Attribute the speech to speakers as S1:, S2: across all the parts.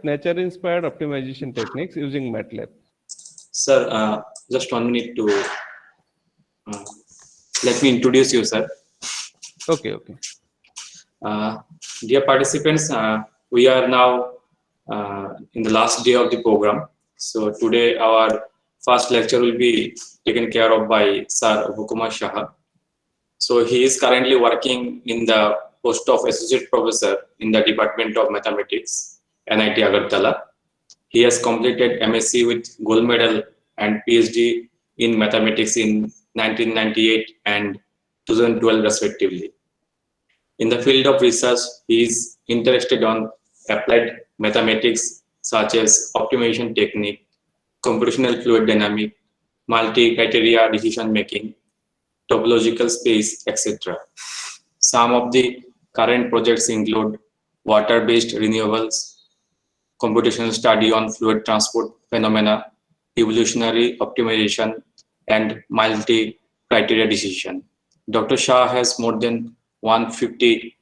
S1: nature-inspired optimization techniques using MATLAB.
S2: Sir, just 1 minute to uh, let me introduce you, sir.
S1: Okay.
S2: Uh, Dear participants, we are now in the last day of the program. So today our first lecture will be taken care of by Sir Hukumar Shah. So he is currently working in the post of Associate Professor in the Department of Mathematics, NIT Agartala. He has completed MSc with gold medal and PhD in mathematics in 1998 and 2012 respectively. In the field of research, he is interested on applied mathematics such as optimization technique, computational fluid dynamics, multi-criteria decision making, topological space, etc. Some of the current projects include water-based renewables, computational study on fluid transport phenomena, evolutionary optimization, and multi-criteria decision. Dr. Shah has more than 150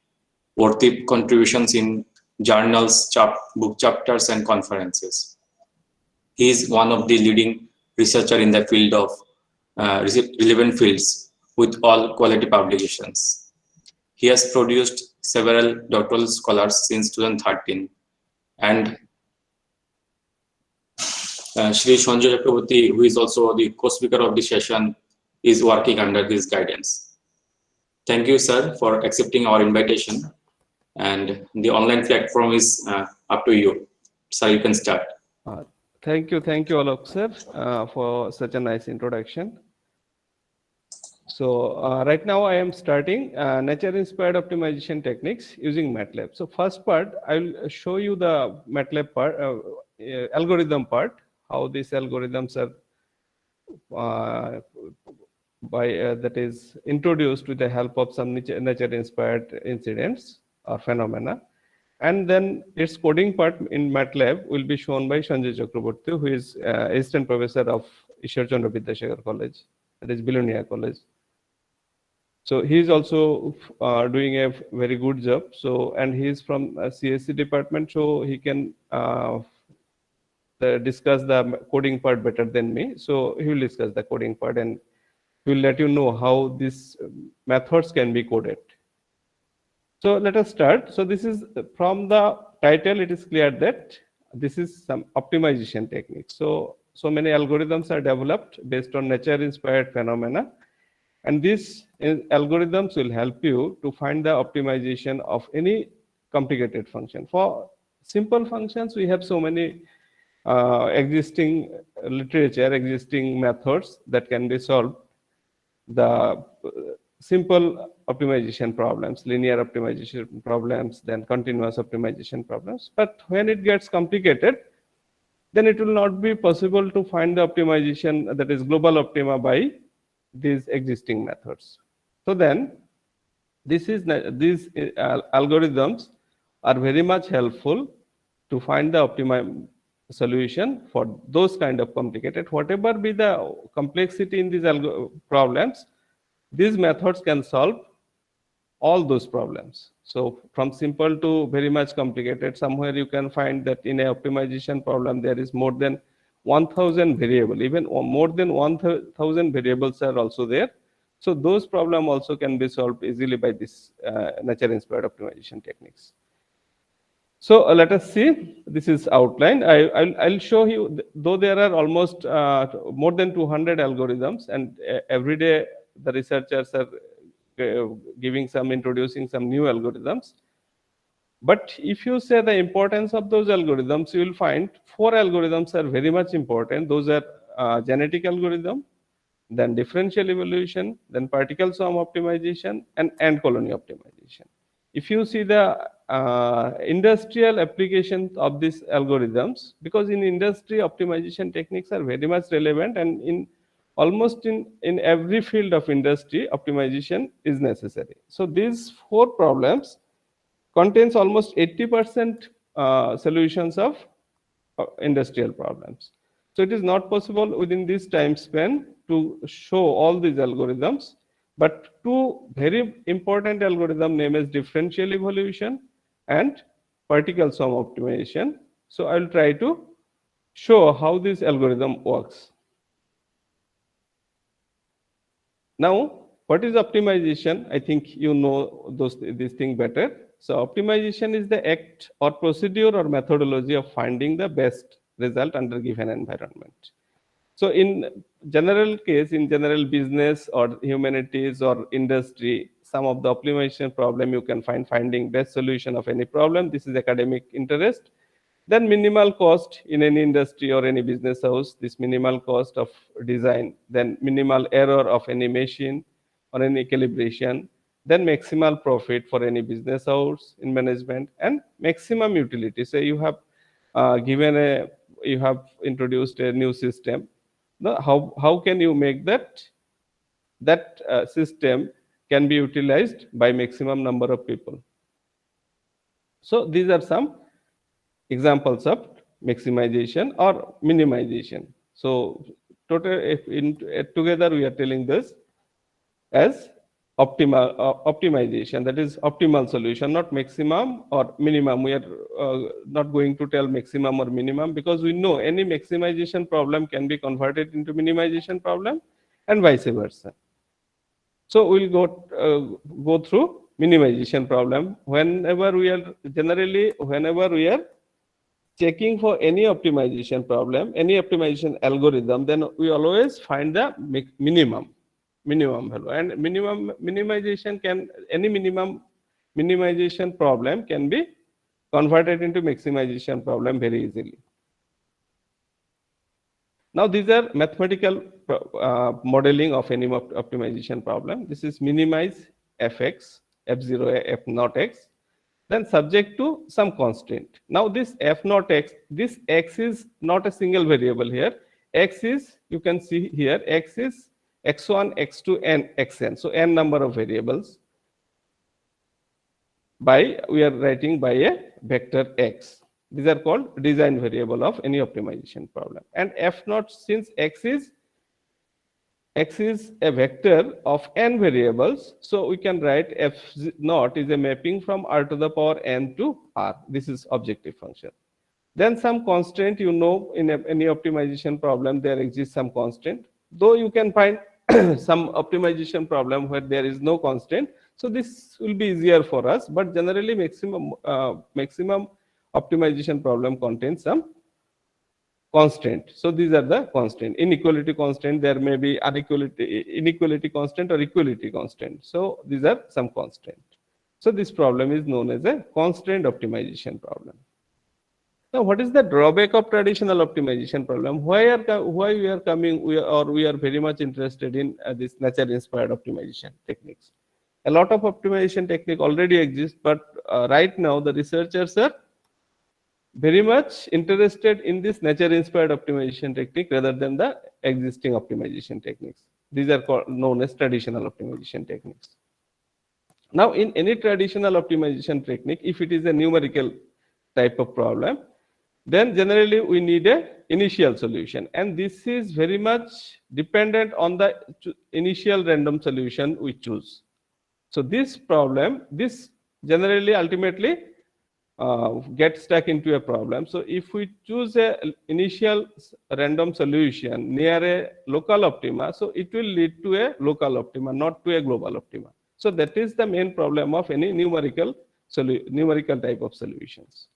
S2: worthy contributions in journals, book chapters, and conferences. He is one of the leading researchers in the field of relevant fields with all quality publications. He has produced several doctoral scholars since 2013, and Shri Sanjay Chakraborty, who is also the co-speaker of the session, is working under his guidance. Thank you, sir, for accepting our invitation. And the online platform is up to you. Sir, you can start.
S1: Thank you, Alok sir, for such a nice introduction. So right now I am starting nature-inspired optimization techniques using MATLAB. So first part, I will show you the MATLAB part, algorithm part, how these algorithms are that is introduced with the help of some nature-inspired incidents or phenomena. And then its coding part in MATLAB will be shown by Sanjay Chakraborty, who is assistant professor of Ishwar Chandra Vidyasagar College, that is Bilonia College. So he is also doing a very good job. So, and he is from CSC department, so he can discuss the coding part better than me. So he will discuss the coding part and he will let you know how these methods can be coded. So let us start. So this is from the title, it is clear that this is some optimization technique. So many algorithms are developed based on nature-inspired phenomena. And these algorithms will help you to find the optimization of any complicated function. For simple functions, we have so many existing literature, existing methods that can be solved. The simple optimization problems, linear optimization problems, then continuous optimization problems. But when it gets complicated, then it will not be possible to find the optimization, that is global optima, by these existing methods. So then these algorithms are very much helpful to find the optimum solution for those kind of complicated, whatever be the complexity in these problems, these methods can solve all those problems. So from simple to very much complicated, somewhere you can find that in a optimization problem there is more than 1000 variable, even more than 1000 variables are also there. So those problems also can be solved easily by this nature-inspired optimization techniques. So let us see, this is outline. I'll show you, though there are almost more than 200 algorithms, and every day the researchers are introducing some new algorithms. But if you say the importance of those algorithms, you will find 4 algorithms are very much important. Those are genetic algorithm, then differential evolution, then particle sum optimization, and ant colony optimization. If you see the industrial applications of these algorithms, because in industry optimization techniques are very much relevant, and in almost in every field of industry optimization is necessary. So these 4 problems contains almost 80% solutions of industrial problems. So it is not possible within this time span to show all these algorithms, but 2 very important algorithms named as differential evolution and particle sum optimization So I'll try to show how this algorithm works. Now, what is optimization? I think you know this thing better. So optimization is the act or procedure or methodology of finding the best result under given environment. So in general case, in general business or humanities or industry, some of the optimization problem you can finding best solution of any problem. This is academic interest. Then minimal cost in any industry or any business house, this minimal cost of design, then minimal error of any machine or any calibration, then maximal profit for any business house in management, and maximum utility. Say you have you have introduced a new system. How can you make that system can be utilized by maximum number of people? So these are some examples of maximization or minimization. So total, if together we are telling this as optimization, that is optimal solution, not maximum or minimum. We are not going to tell maximum or minimum, because we know any maximization problem can be converted into minimization problem and vice versa. So we'll go through minimization problem. Whenever we are checking for any optimization problem, any optimization algorithm, then we always find the minimum value. And any minimization problem can be converted into maximization problem very easily. Now these are mathematical modeling of any optimization problem. This is minimize fx, f0, f naught x, then subject to some constant. Now this f naught x, this x is not a single variable here. X is, you can see here, x is x1, x2, and xn. So n number of variables. We are writing by a vector x. These are called design variable of any optimization problem. And f naught, since x is a vector of n variables, so we can write f naught is a mapping from r to the power n to r. This is objective function. Then some constant, you know, in any optimization problem there exists some constant. Though you can find some optimization problem where there is no constant, so this will be easier for us. But generally maximum optimization problem contains some constant. So these are the constant. Inequality constant, there may be inequality constant or equality constant. So these are some constant. So this problem is known as a constraint optimization problem. Now, what is the drawback of traditional optimization problem? Why we are very much interested in this nature-inspired optimization techniques? A lot of optimization technique already exists, but right now the researchers are very much interested in this nature-inspired optimization technique rather than the existing optimization techniques. These are known as traditional optimization techniques. Now, in any traditional optimization technique, if it is a numerical type of problem, then generally we need a initial solution, and this is very much dependent on the initial random solution we choose. So this problem, this generally ultimately get stuck into a problem. So if we choose a initial random solution near a local optima, so it will lead to a local optima, not to a global optima. So that is the main problem of any numerical type of solutions.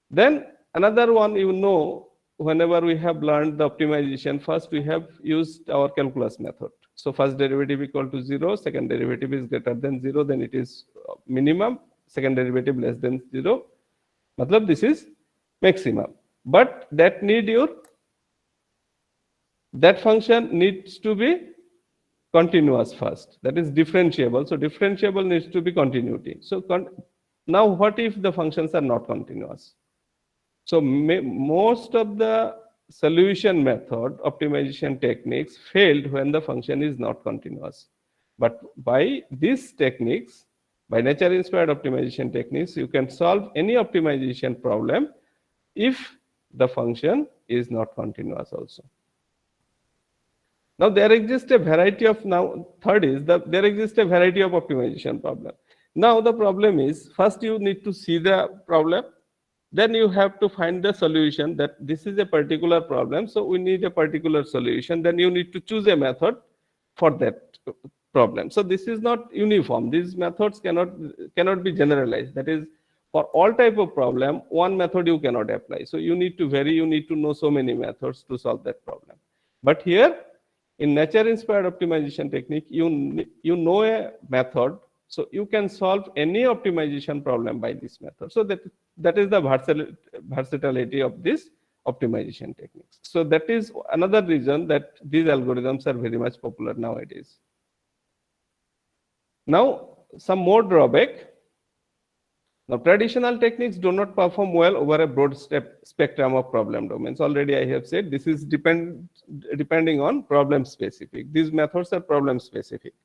S1: Then another one, you know, whenever we have learned the optimization, first we have used our calculus method. So first derivative equal to 0, second derivative is greater than 0, then it is minimum, second derivative less than 0. Matlab this is maximum. But that function needs to be continuous first. That is differentiable. So differentiable needs to be continuity. So now what if the functions are not continuous? So most of the solution method optimization techniques failed when the function is not continuous. But by these techniques, by nature-inspired optimization techniques, you can solve any optimization problem if the function is not continuous also. Now there exists a variety of there exists a variety of optimization problem. Now the problem is, first you need to see the problem, then you have to find the solution that this is a particular problem, so we need a particular solution. Then you need to choose a method for that problem. So this is not uniform. These methods cannot be generalized. That is, for all type of problem, one method you cannot apply. So you need to vary, you need to know so many methods to solve that problem. But here in nature inspired optimization technique, you know a method, so you can solve any optimization problem by this method. So that is the versatility of this optimization techniques. So that is another reason that these algorithms are very much popular nowadays. Now, some more drawback. Now, traditional techniques do not perform well over a broad spectrum of problem domains. Already I have said this is depending on problem specific. These methods are problem specific.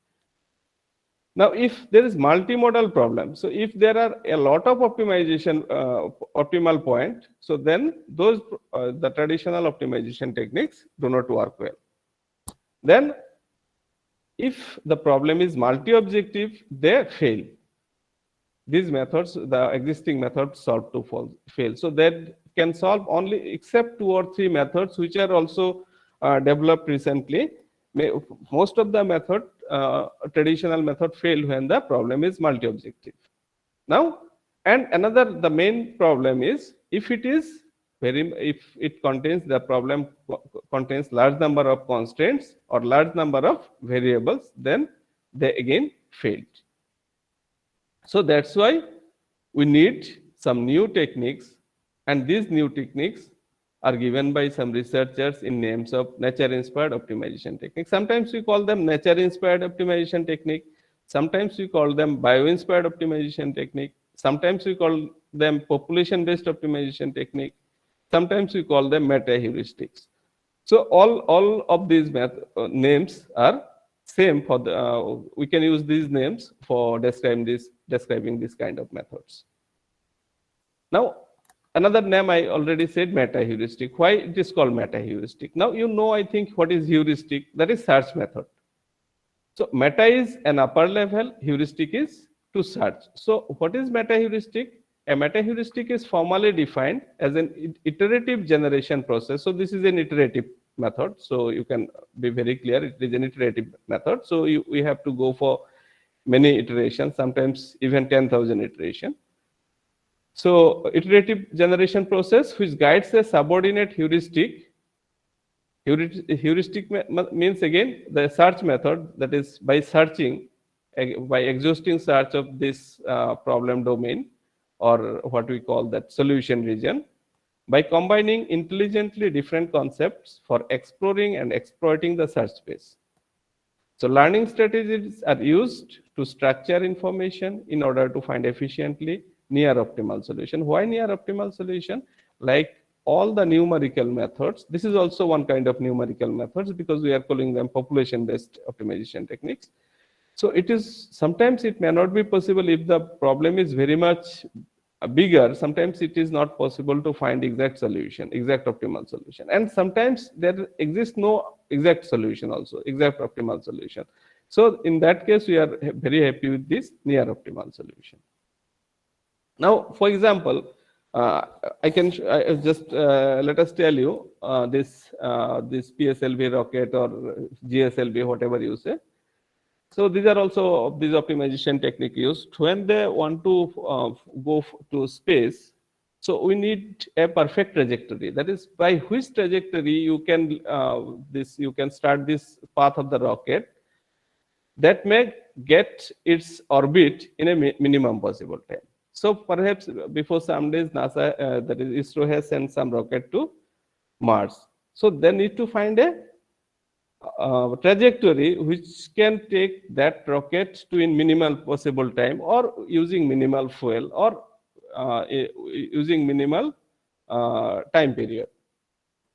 S1: Now, if there is multimodal problem, so if there are a lot of optimization optimal point, so then those the traditional optimization techniques do not work well. Then, if the problem is multi-objective, they fail. These methods, the existing methods, solve to fail. So that can solve only except 2 or 3 methods which are also developed recently. Most of the method, traditional method, fail when the problem is multi-objective. Now, and the main problem is if it contains the problem contains large number of constraints or large number of variables, then they again failed. So that's why we need some new techniques, and these new techniques are given by some researchers in names of nature-inspired optimization technique. Sometimes we call them nature-inspired optimization technique. Sometimes we call them bio-inspired optimization technique. Sometimes we call them population-based optimization technique. Sometimes we call them meta-heuristics. So all of these names are same for the. We can use these names for describing this kind of methods. Now, another name I already said, meta-heuristic. Why it is called meta-heuristic? Now you know, I think, what is heuristic? That is search method. So meta is an upper level, heuristic is to search. So what is meta-heuristic? A meta-heuristic is formally defined as an iterative generation process. So this is an iterative method. So you can be very clear, it is an iterative method. So we have to go for many iterations, sometimes even 10,000 iterations. So iterative generation process which guides a subordinate heuristic. Heuristic means again the search method, that is by searching, by exhausting search of this problem domain, or what we call that solution region, by combining intelligently different concepts for exploring and exploiting the search space. So learning strategies are used to structure information in order to find efficiently near optimal solution. Why near optimal solution? Like all the numerical methods, this is also one kind of numerical methods because we are calling them population-based optimization techniques. So sometimes it may not be possible if the problem is very much bigger. Sometimes it is not possible to find exact optimal solution. And sometimes there exists no exact solution also, exact optimal solution. So in that case, we are very happy with this near optimal solution. Now, for example, I can just let us tell you this PSLV rocket or GSLV, whatever you say. So these are also these optimization technique used when they want to go to space. So we need a perfect trajectory. That is by which trajectory you can start this path of the rocket that may get its orbit in a minimum possible time. So perhaps before some days, NASA, that is ISRO, has sent some rocket to Mars. So they need to find a trajectory which can take that rocket to in minimal possible time, or using minimal fuel, or using minimal time period.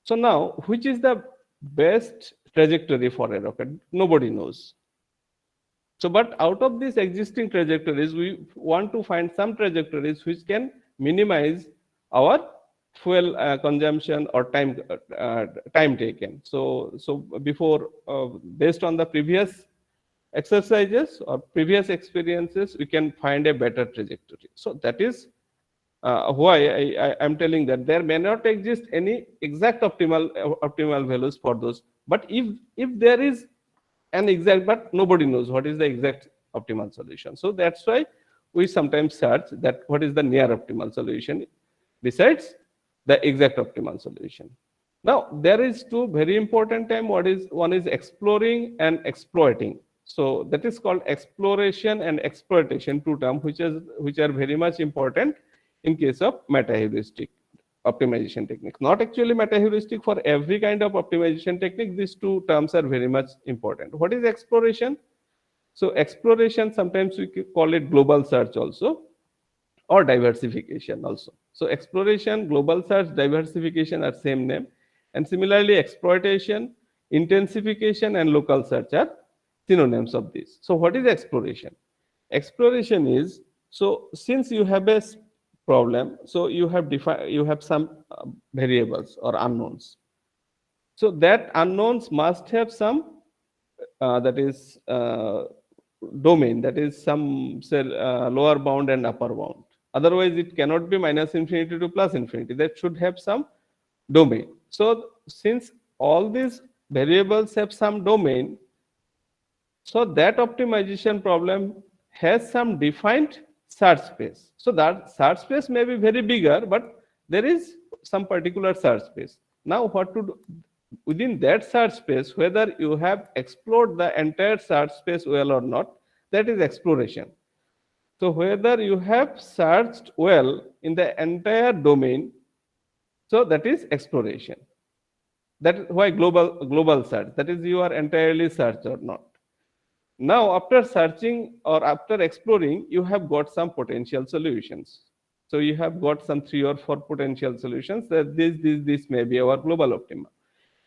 S1: So now, which is the best trajectory for a rocket? Nobody knows. So, but out of these existing trajectories, we want to find some trajectories which can minimize our fuel consumption or time taken. So before, based on the previous exercises or previous experiences, we can find a better trajectory. So that is why I'm telling that there may not exist any exact optimal values for those, but if there is an exact, but nobody knows what is the exact optimal solution. So that's why we sometimes search that what is the near optimal solution besides the exact optimal solution. Now there is two very important term. One is exploring and exploiting. So that is called exploration and exploitation, two terms which are very much important in case of meta heuristic optimization techniques. Not actually meta heuristic for every kind of optimization technique. These two terms are very much important. What is exploration? So exploration, sometimes we call it global search also, or diversification also. So exploration, global search, diversification are same name. And similarly, exploitation, intensification, and local search are synonyms of this. So what is exploration? Exploration is, so since you have a problem, so you have some variables or unknowns. So that unknowns must have some that is domain, that is some say, lower bound and upper bound. Otherwise, it cannot be minus infinity to plus infinity. That should have some domain. So since all these variables have some domain, so that optimization problem has some defined search space. So that search space may be very bigger, but there is some particular search space. Now what to do? Within that search space, whether you have explored the entire search space well or not, that is exploration. So whether you have searched well in the entire domain, so that is exploration. That is why global search, that is you are entirely searched or not. Now after searching or after exploring, you have got some potential solutions. So you have got some 3 or 4 potential solutions that this may be our global optima.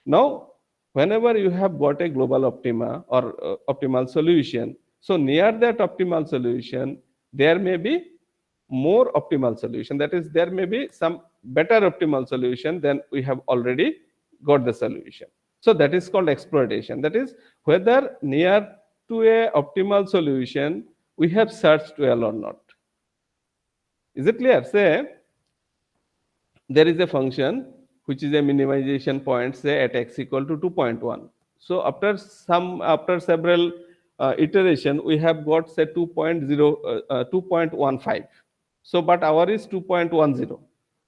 S1: Now, whenever you have got a global optima or optimal solution, so near that optimal solution, there may be more optimal solution. That is, there may be some better optimal solution than we have already got the solution. So that is called exploitation. That is, whether near to a optimal solution, we have searched well or not. Is it clear? Say, there is a function which is a minimization point, say at x equal to 2.1. So after several iteration, we have got say 2.15. So but our is 2.10.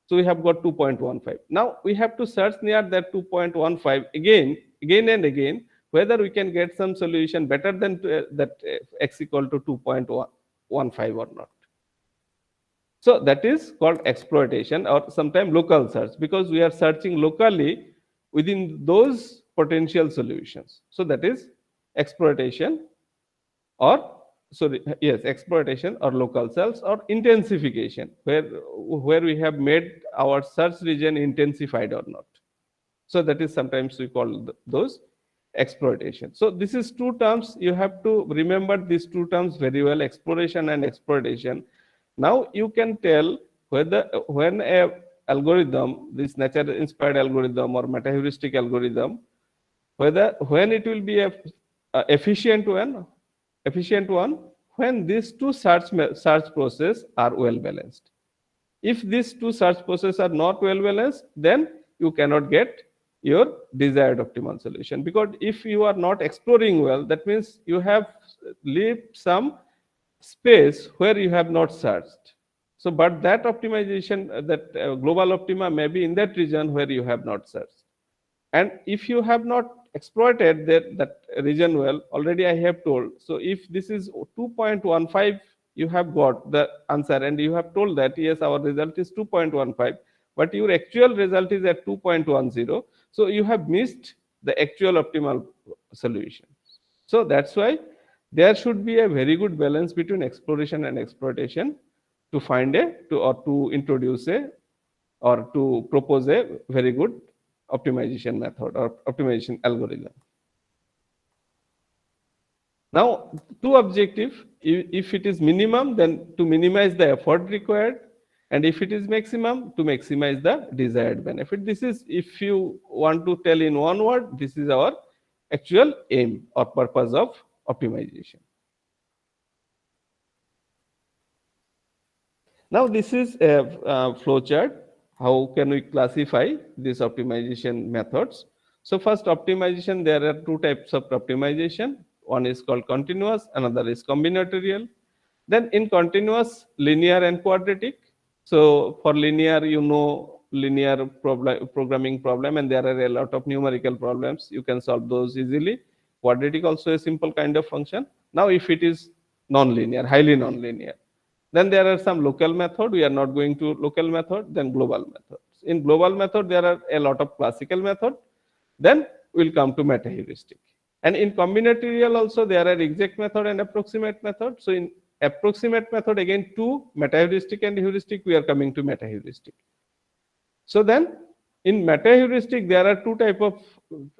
S1: So we have got 2.15. Now we have to search near that 2.15 again and again, whether we can get some solution better than that x equal to 2.15 or not. So that is called exploitation, or sometimes local search, because we are searching locally within those potential solutions. So that is exploitation, or exploitation or local search, or intensification, where we have made our search region intensified or not. So that is sometimes we call those exploitation. So this is two terms. You have to remember these two terms very well: exploration and exploitation. Now you can tell whether when a algorithm, this nature inspired algorithm or meta heuristic algorithm, when it will be a efficient one when these two search process are well balanced. If these two search processes are not well balanced, then you cannot get your desired optimal solution, because if you are not exploring well, that means you have left some space where you have not searched. So but that optimization, that global optima may be in that region where you have not searched. And if you have not exploited that region well, already I have told. So if this is 2.15, you have got the answer and you have told that yes, our result is 2.15, but your actual result is at 2.10. So you have missed the actual optimal solution. So that's why there should be a very good balance between exploration and exploitation to find to introduce or to propose a very good optimization method or optimization algorithm. Now, two objective: if it is minimum, then to minimize the effort required, and if it is maximum, to maximize the desired benefit. This is, if you want to tell in one word, this is our actual aim or purpose of optimization. Now this is a flowchart. How can we classify these optimization methods? So first optimization, there are two types of optimization. One is called continuous, another is combinatorial. Then in continuous, linear and quadratic. So for linear, you know linear programming problem, and there are a lot of numerical problems. You can solve those easily. Quadratic also a simple kind of function. Now if it is non-linear, highly non-linear, then there are some local method. We are not going to local method, then global methods. In global method, there are a lot of classical method. Then we'll come to meta heuristic. And in combinatorial also, there are exact method and approximate method. So in approximate method, again, two meta heuristic and heuristic, we are coming to meta heuristic. So then in meta heuristic, there are two type of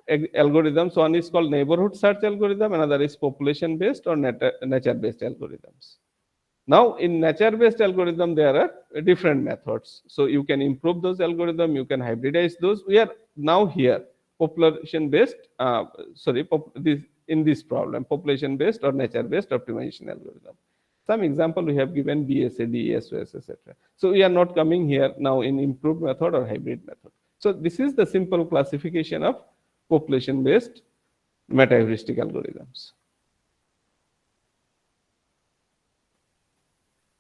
S1: algorithms. One is called neighborhood search algorithm, another is population based or nature based algorithms. Now, in nature-based algorithm, there are different methods. So you can improve those algorithms, you can hybridize those. We are now here, population-based, in this problem, population-based or nature-based optimization algorithm. Some example we have given BSA, DESOS, etc. So we are not coming here now in improved method or hybrid method. So this is the simple classification of population-based meta-heuristic algorithms.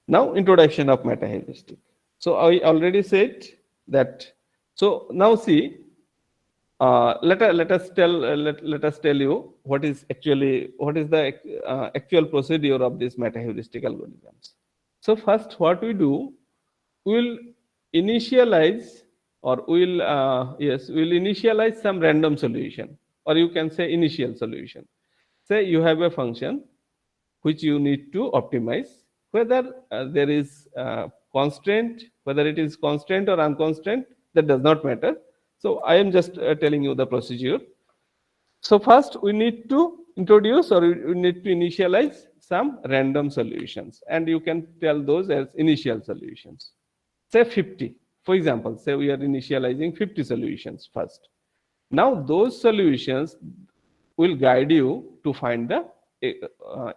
S1: Now, introduction of meta heuristic. So I already said that. So now see, let us tell you what is the actual procedure of these meta heuristic algorithms. So first, what we do, we will initialize or we'll initialize some random solution, or you can say initial solution. Say you have a function which you need to optimize, whether there is constraint, whether it is constraint or unconstraint, that does not matter. So I am just telling you the procedure. So first we need to introduce or we need to initialize some random solutions, and you can tell those as initial solutions. Say 50. For example, say we are initializing 50 solutions first. Now those solutions will guide you to find the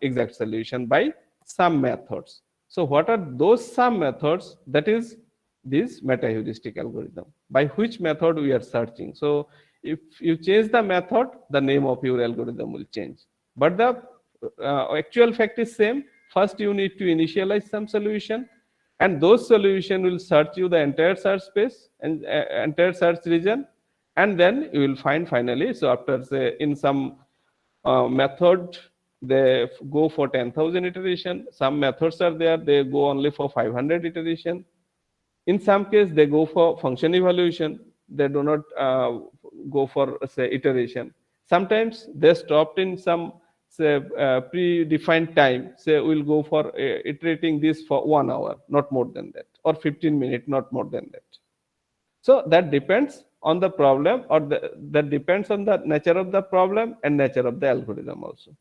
S1: exact solution by some methods. So what are those some methods? That is this meta heuristic algorithm, by which method we are searching. So if you change the method, the name of your algorithm will change, but the actual fact is same. First you need to initialize some solution, and those solution will search you the entire search space and entire search region, and then you will find finally. So after, say, in some method they go for 10,000 iteration. Some methods are there, they go only for 500 iteration. In some case, they go for function evaluation. They do not go for, say, iteration. Sometimes they stopped in some, say, predefined time. Say we'll go for iterating this for 1 hour, not more than that, or 15 minutes, not more than that. So that depends on the problem, or that depends on the nature of the problem and nature of the algorithm also.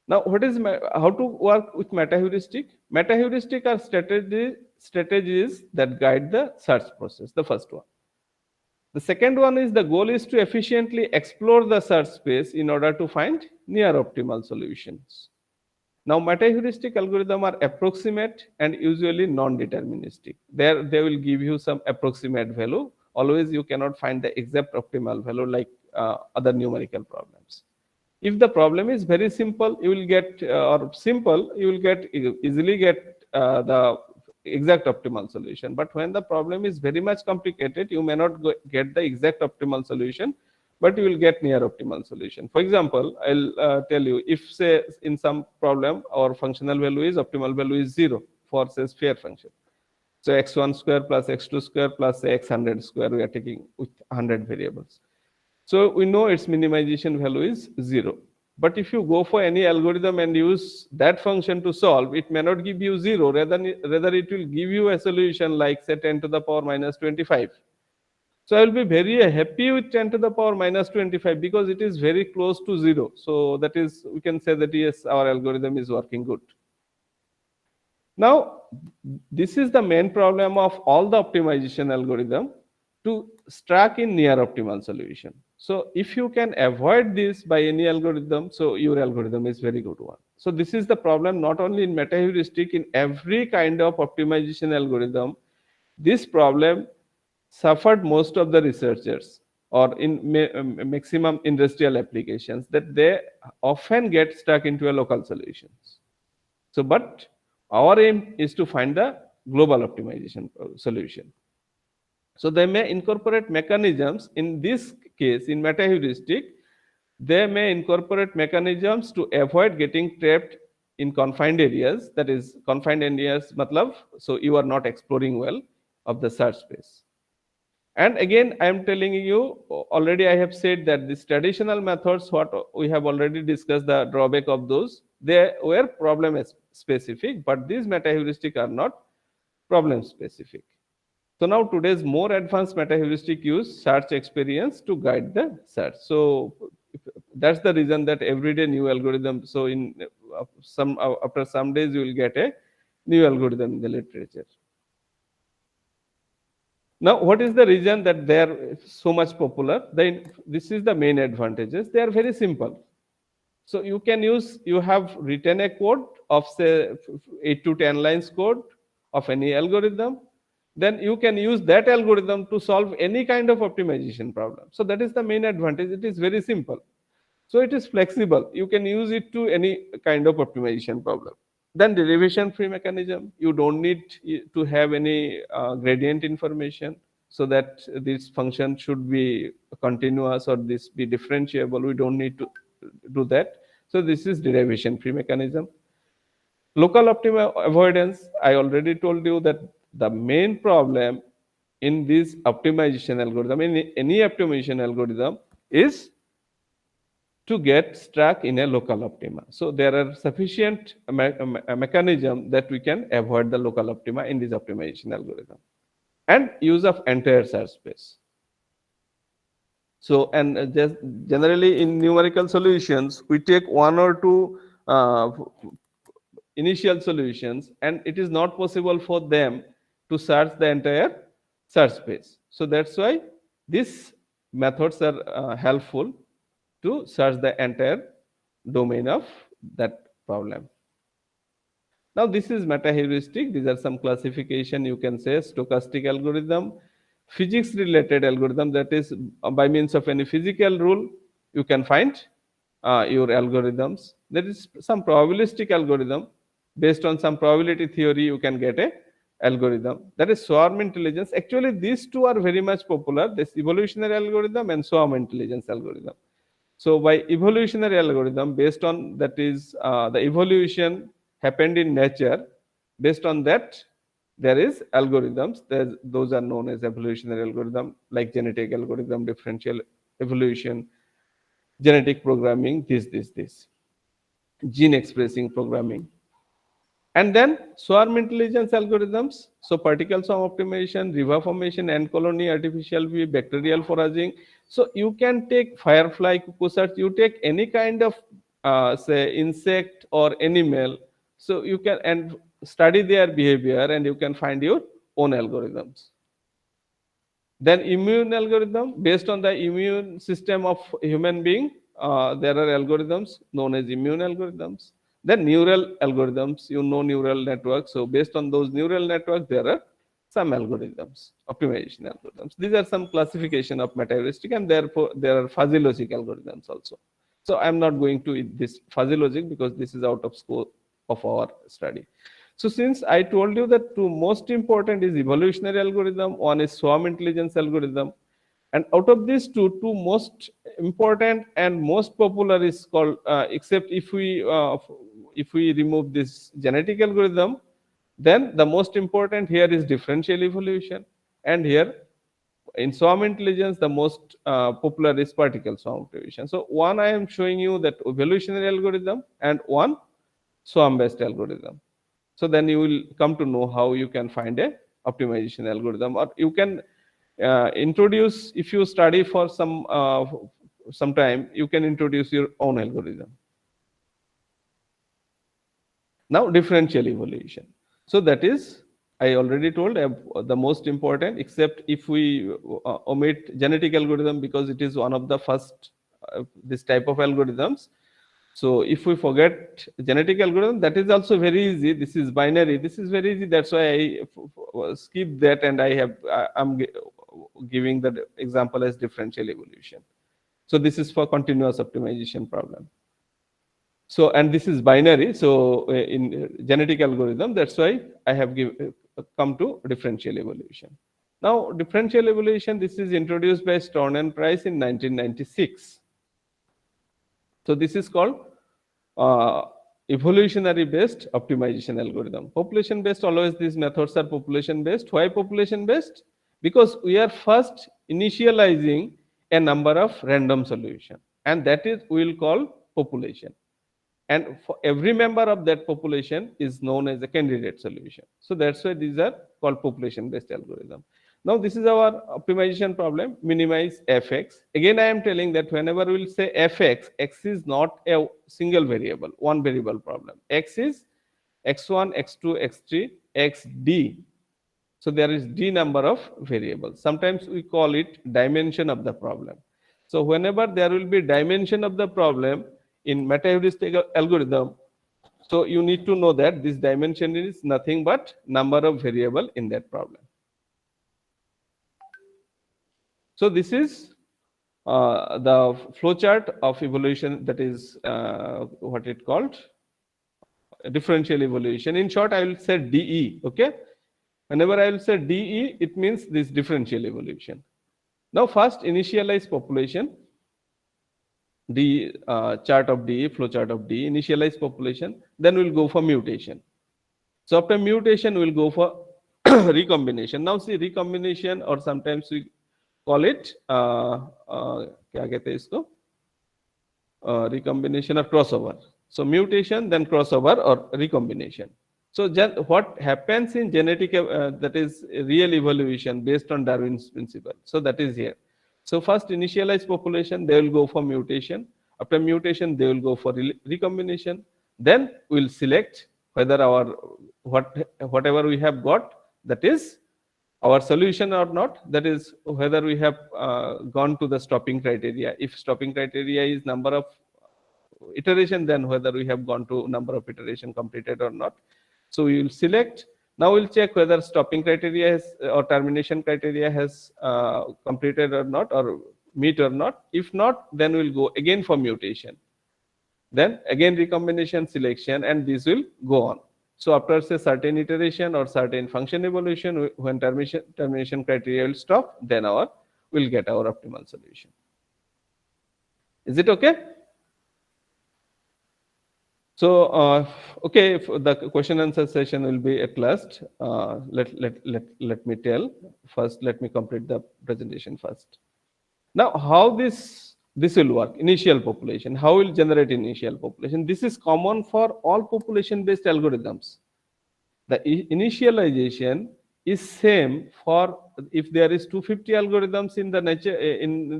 S1: Now, how to work with meta heuristic? Meta heuristic are strategies that guide the search process. The first one. The second one is the goal is to efficiently explore the search space in order to find near optimal solutions. Now, meta heuristic algorithms are approximate and usually non-deterministic. There they will give you some approximate value. Always you cannot find the exact optimal value like other numerical problems. If the problem is very simple, you will get easily get the exact optimal solution. But when the problem is very much complicated, you may not get the exact optimal solution, but you will get near optimal solution. For example, I'll tell you, if say in some problem our functional value is optimal value is 0 for, say, sphere function. So x1 square plus x2 square plus, say, x100 square, we are taking with 100 variables. So we know its minimization value is 0. But if you go for any algorithm and use that function to solve, it may not give you 0, rather it will give you a solution like, say, 10 to the power minus 25. So I will be very happy with 10 to the power minus 25 because it is very close to 0. So that is, we can say that yes, our algorithm is working good. Now, this is the main problem of all the optimization algorithm. to stuck in near optimal solution. So if you can avoid this by any algorithm, so your algorithm is very good one. So this is the problem not only in meta heuristic, in every kind of optimization algorithm. This problem suffered most of the researchers, or in maximum industrial applications, that they often get stuck into a local solutions. So but our aim is to find the global optimization solution. So they may incorporate mechanisms. In this case, in meta heuristic, they may incorporate mechanisms to avoid getting trapped in confined areas. That is, confined areas matlab, so you are not exploring well of the search space. And again, I am telling you, already I have said that these traditional methods, what we have already discussed, the drawback of those, they were problem specific, but these meta heuristic are not problem specific. So now today's more advanced meta heuristic use search experience to guide the search. So that's the reason that everyday new algorithm. So in after some days you will get a new algorithm in the literature. Now, what is the reason that they are so much popular? This is the main advantages. They are very simple. So you can use, you have written a code of say 8 to 10 lines code of any algorithm. Then you can use that algorithm to solve any kind of optimization problem. So that is the main advantage. It is very simple. So it is flexible. You can use it to any kind of optimization problem. Then derivation free mechanism. You don't need to have any gradient information, so that this function should be continuous or this be differentiable. We don't need to do that. So this is derivation free mechanism. Local optima avoidance. I already told you that the main problem in this optimization algorithm, in any optimization algorithm, is to get stuck in a local optima. So there are sufficient mechanism that we can avoid the local optima in this optimization algorithm. And use of entire search space. So, and just generally in numerical solutions, we take one or two initial solutions, and it is not possible for them to search the entire search space. So that's why these methods are helpful to search the entire domain of that problem. Now this is meta heuristic. These are some classification. You can say stochastic algorithm, physics related algorithm, that is by means of any physical rule you can find your algorithms. There is some probabilistic algorithm. Based on some probability theory you can get a algorithm. That is swarm intelligence. Actually these two are very much popular, this evolutionary algorithm and swarm intelligence algorithm. So by evolutionary algorithm, based on that is the evolution happened in nature, based on that there is algorithms. Those are known as evolutionary algorithm, like genetic algorithm, differential evolution, genetic programming, this gene expressing programming. And then swarm intelligence algorithms, so particle swarm optimization, river formation, ant colony, artificial bee, bacterial foraging. So you can take firefly, cuckoo search, you take any kind of say insect or animal, so you can and study their behavior and you can find your own algorithms. Then immune algorithm, based on the immune system of human being, there are algorithms known as immune algorithms. Then neural algorithms, neural networks. So based on those neural networks, there are some algorithms, optimization algorithms. These are some classification of meta heuristic, and therefore there are fuzzy logic algorithms also. So I'm not going to this fuzzy logic because this is out of scope of our study. So since I told you that two most important is evolutionary algorithm, one is swarm intelligence algorithm, and out of these two most important and most popular is called, except if we remove this genetic algorithm, then the most important here is differential evolution, and here in swarm intelligence the most popular is particle swarm optimization. So one I am showing you that evolutionary algorithm and one swarm based algorithm. So then you will come to know how you can find a optimization algorithm, or you can introduce, if you study for some time, you can introduce your own algorithm. Now differential evolution. So that is I already told the most important, except if we omit genetic algorithm because it is one of the first this type of algorithms. So if we forget genetic algorithm, that is also very easy. This is binary. This is very easy. That's why I skip that, and I'm giving the example as differential evolution. So this is for continuous optimization problem. So, and this is binary. So in genetic algorithm, that's why I have come to differential evolution. Now, differential evolution, this is introduced by Stone and Price in 1996. So this is called evolutionary based optimization algorithm. Population based, always these methods are population based. Why population based? Because we are first initializing a number of random solution, and that is we will call population. And for every member of that population is known as a candidate solution. So that's why these are called population based algorithm. Now this is our optimization problem, minimize fx. Again, I am telling that whenever we will say fx, x is not a single variable, one variable problem. X is x1, x2, x3, xd. So there is d number of variables. Sometimes we call it dimension of the problem. So whenever there will be dimension of the problem in meta-heuristic algorithm, so you need to know that this dimension is nothing but number of variable in that problem. So this is the flowchart of evolution, that is what it called differential evolution. In short, I will say DE. Okay, whenever I will say DE, it means this differential evolution. Now first initialize population. The chart of DE, flowchart of DE, initialize population. Then we'll go for mutation. So after mutation, we'll go for recombination. Now see, recombination, or sometimes we call it क्या कहते हैं इसको, recombination or crossover. So mutation, then crossover or recombination. So what happens in genetic, that is real evolution based on Darwin's principle. So that is here. So first initialize population, they will go for mutation. After mutation, they will go for recombination. Then we'll select whether our whatever we have got, that is our solution or not, that is whether we have gone to the stopping criteria. If stopping criteria is number of iteration, then whether we have gone to number of iteration completed or not. So we will select. Now we'll check whether stopping criteria has, or termination criteria has completed or not, or meet or not. If not, then we'll go again for mutation. Then again recombination, selection, and this will go on. So after say certain iteration or certain function evolution, when termination criteria will stop, then we'll get our optimal solution. Is it okay? So okay, if the question answer session will be at last. Let me tell first. Let me complete the presentation first. Now, how this will work? Initial population. How will generate initial population? This is common for all population-based algorithms. The initialization is same for if there is 250 algorithms in the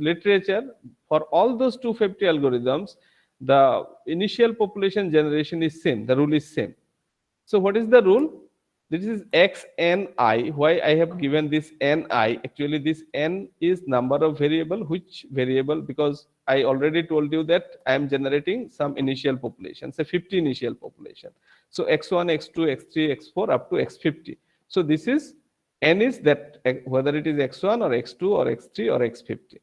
S1: literature. For all those 250 algorithms, the initial population generation is same. The rule is same. So what is the rule? This is xni. Why I have given this ni? Actually, this n is number of variable. Which variable? Because I already told you that I am generating some initial population, say 50 initial population. So x1, x2, x3, x4 up to x50. So this is n is that whether it is x1 or x2 or x3 or x50.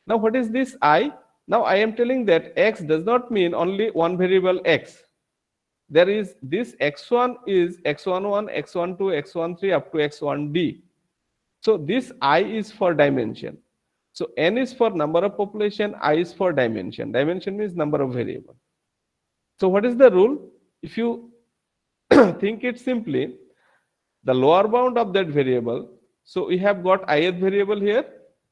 S1: Now what is this I? Now I am telling that x does not mean only one variable x. There is this x1 is x11, x12, x13 up to x1d. So this I is for dimension. So n is for number of population, I is for dimension. Dimension means number of variable. So what is the rule? If you think it simply, the lower bound of that variable, so we have got ith variable here.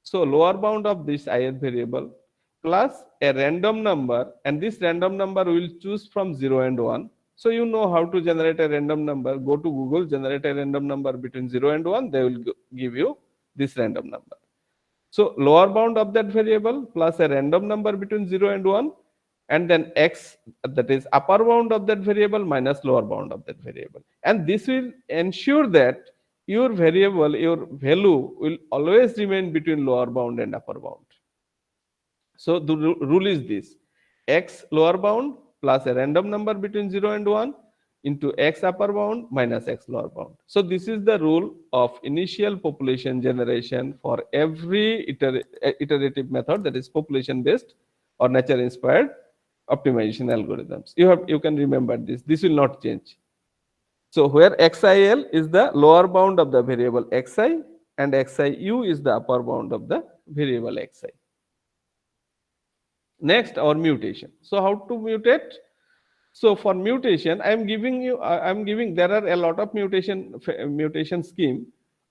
S1: So lower bound of this ith variable plus a random number, and this random number we will choose from 0 and 1. So you know how to generate a random number. Go to Google, generate a random number between 0 and 1. They will give you this random number. So lower bound of that variable plus a random number between 0 and 1, and then x, that is upper bound of that variable minus lower bound of that variable. And this will ensure that your variable, your value will always remain between lower bound and upper bound. So the rule is this: x lower bound plus a random number between 0 and 1 into x upper bound minus x lower bound. So this is the rule of initial population generation for every iterative method, that is population based or nature inspired optimization algorithms. You can remember this. This will not change. So where xil is the lower bound of the variable xi and xiu is the upper bound of the variable xi. Next, our mutation. So how to mutate? So for mutation, I am giving you, there are a lot of mutation scheme.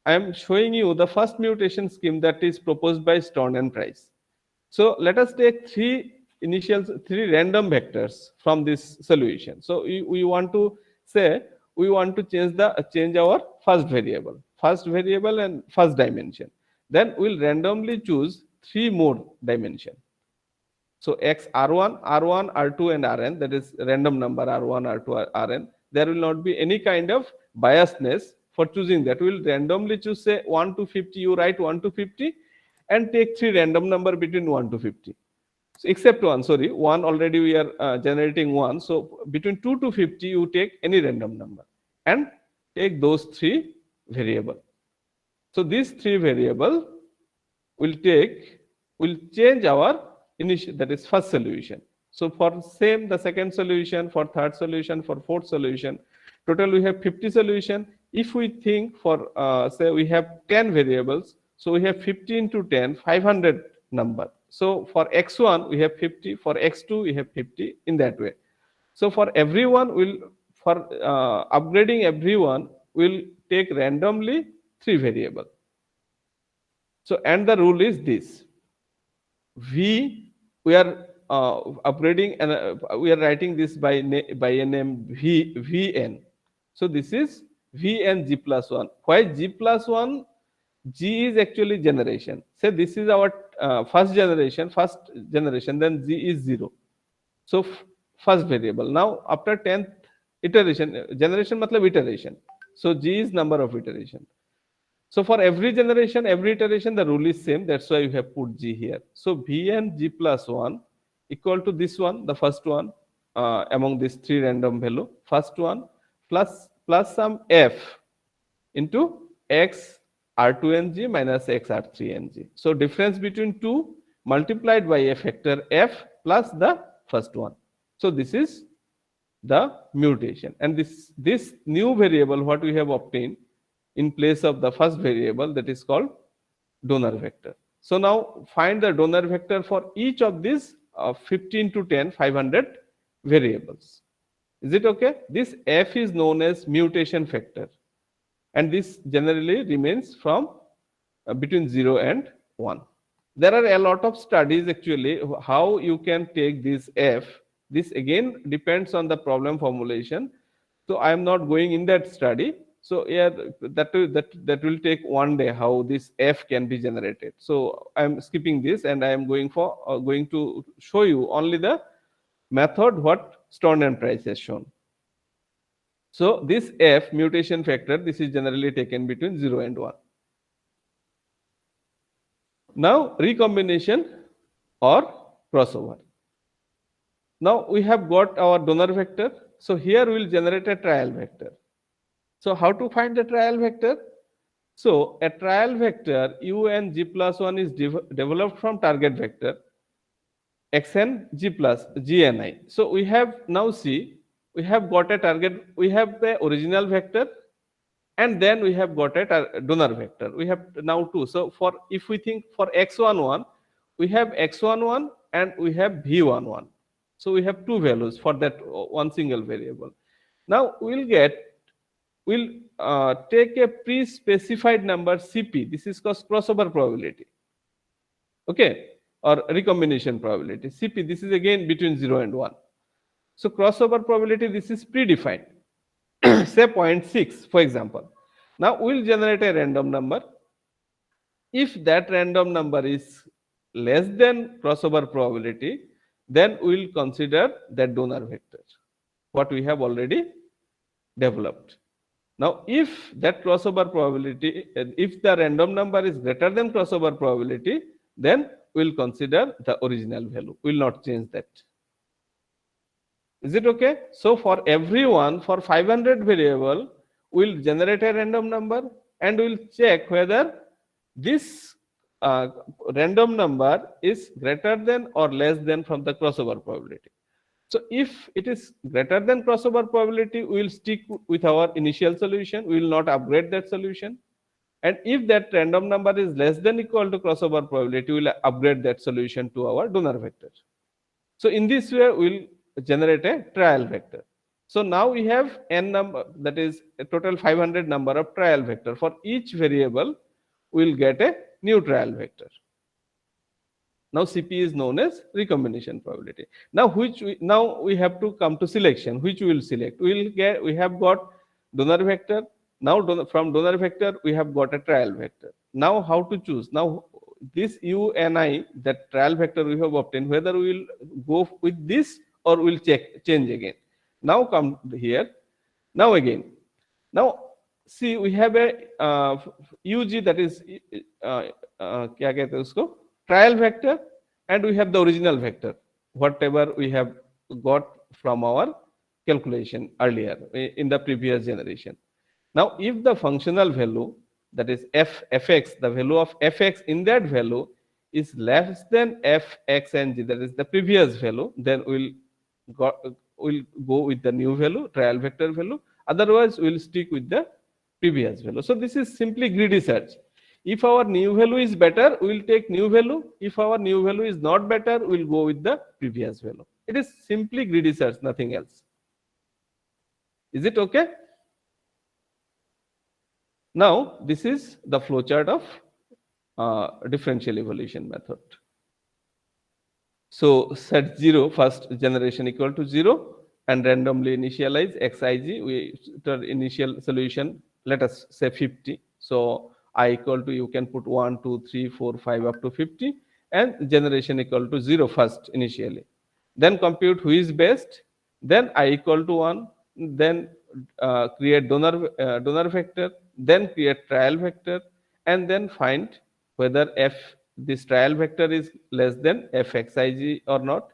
S1: I am showing you the first mutation scheme that is proposed by Stone and Price. So let us take three random vectors from this solution. So we want to say, we want to change our first variable and first dimension. Then we'll randomly choose three more dimension. So x r1, r2 and rn, that is random number r1, r2, rn. There will not be any kind of biasness for choosing that. We will randomly choose, say 1 to 50, you write 1 to 50 and take three random number between 1 to 50. So except 1, sorry, 1 already we are generating 1. So between 2 to 50, you take any random number and take those three variable. So these three variable will change our initial, that is first solution. So for same, the second solution, for third solution, for fourth solution, total we have 50 solution. If we think for say we have 10 variables, so we have 50 into 10, 500 number. So for x1 we have 50, for x2 we have 50, in that way. So for everyone, for upgrading everyone, we'll take randomly three variable. So and the rule is this: we are upgrading and we are writing this by a name Vn. So this is Vn g plus 1. Why g plus 1? G is actually generation. Say this is our first generation, then g is 0. So first variable. Now after 10th iteration, generation matlab iteration. So g is number of iteration. So for every generation, every iteration, the rule is same. That's why you have put g here. So Vn g plus 1 equal to this one, the first one among these three random value. First one plus some f into x r2ng minus x r3ng. So difference between 2 multiplied by a factor f plus the first one. So this is the mutation. And this new variable what we have obtained in place of the first variable, that is called donor vector. So now find the donor vector for each of these 15 to 10, 500 variables. Is it okay? This f is known as mutation factor, and this generally remains from between 0 and 1. There are a lot of studies actually how you can take this f. This again depends on the problem formulation. So I am not going in that study. So yeah, that will take one day how this f can be generated. So I am skipping this and I am going to show you only the method what Stone and Price has shown. So this f mutation factor, this is generally taken between 0 and 1. Now recombination or crossover. Now we have got our donor vector. So here we will generate a trial vector. So how to find the trial vector? So a trial vector un g plus 1 is developed from target vector xn g plus gni. So we have now see, we have got a target, we have the original vector and then we have got a donor vector. We have now two. So for if we think for x11, we have x11 and we have v11. So we have two values for that one single variable. Now we'll take a pre-specified number Cp. This is called crossover probability. Okay, or recombination probability. Cp, this is again between 0 and 1. So crossover probability, this is predefined. Say 0.6, for example. Now we'll generate a random number. If that random number is less than crossover probability, then we'll consider that donor vector, what we have already developed. Now, if that crossover probability, if the random number is greater than crossover probability, then we'll consider the original value. We'll not change that. Is it okay? So for everyone, for 500 variable, we'll generate a random number and we'll check whether this random number is greater than or less than from the crossover probability. So if it is greater than crossover probability, we will stick with our initial solution. We will not upgrade that solution. And if that random number is less than equal to crossover probability, we will upgrade that solution to our donor vector. So in this way, we will generate a trial vector. So now we have n number, that is a total 500 number of trial vector. For each variable, we will get a new trial vector. Now CP is known as recombination probability. Now we have to come to selection. Which we will select? We have got donor vector. Now from donor vector we have got a trial vector. Now how to choose? Now this U and I, that trial vector we have obtained, whether we will go with this or we will change again. Now come here. Now again. Now see, we have a UG, that is क्या कहते हैं उसको, trial vector, and we have the original vector, whatever we have got from our calculation earlier in the previous generation. Now if the functional value, that is fx, the value of fx in that value is less than fx and g, that is the previous value, then we'll go with the new value, trial vector value. Otherwise we'll stick with the previous value. So this is simply greedy search. If our new value is better, we will take new value. If our new value is not better, we will go with the previous value. It is simply greedy search, nothing else. Is it okay? Now, this is the flowchart of differential evolution method. So, set 0, first generation equal to 0, and randomly initialize xij. We initial solution, let us say 50. So, I equal to, you can put 1, 2, 3, 4, 5 up to 50, and generation equal to 0 first initially. Then compute who is best, then I equal to 1, then create donor vector, then create trial vector, and then find whether this trial vector is less than fxij or not.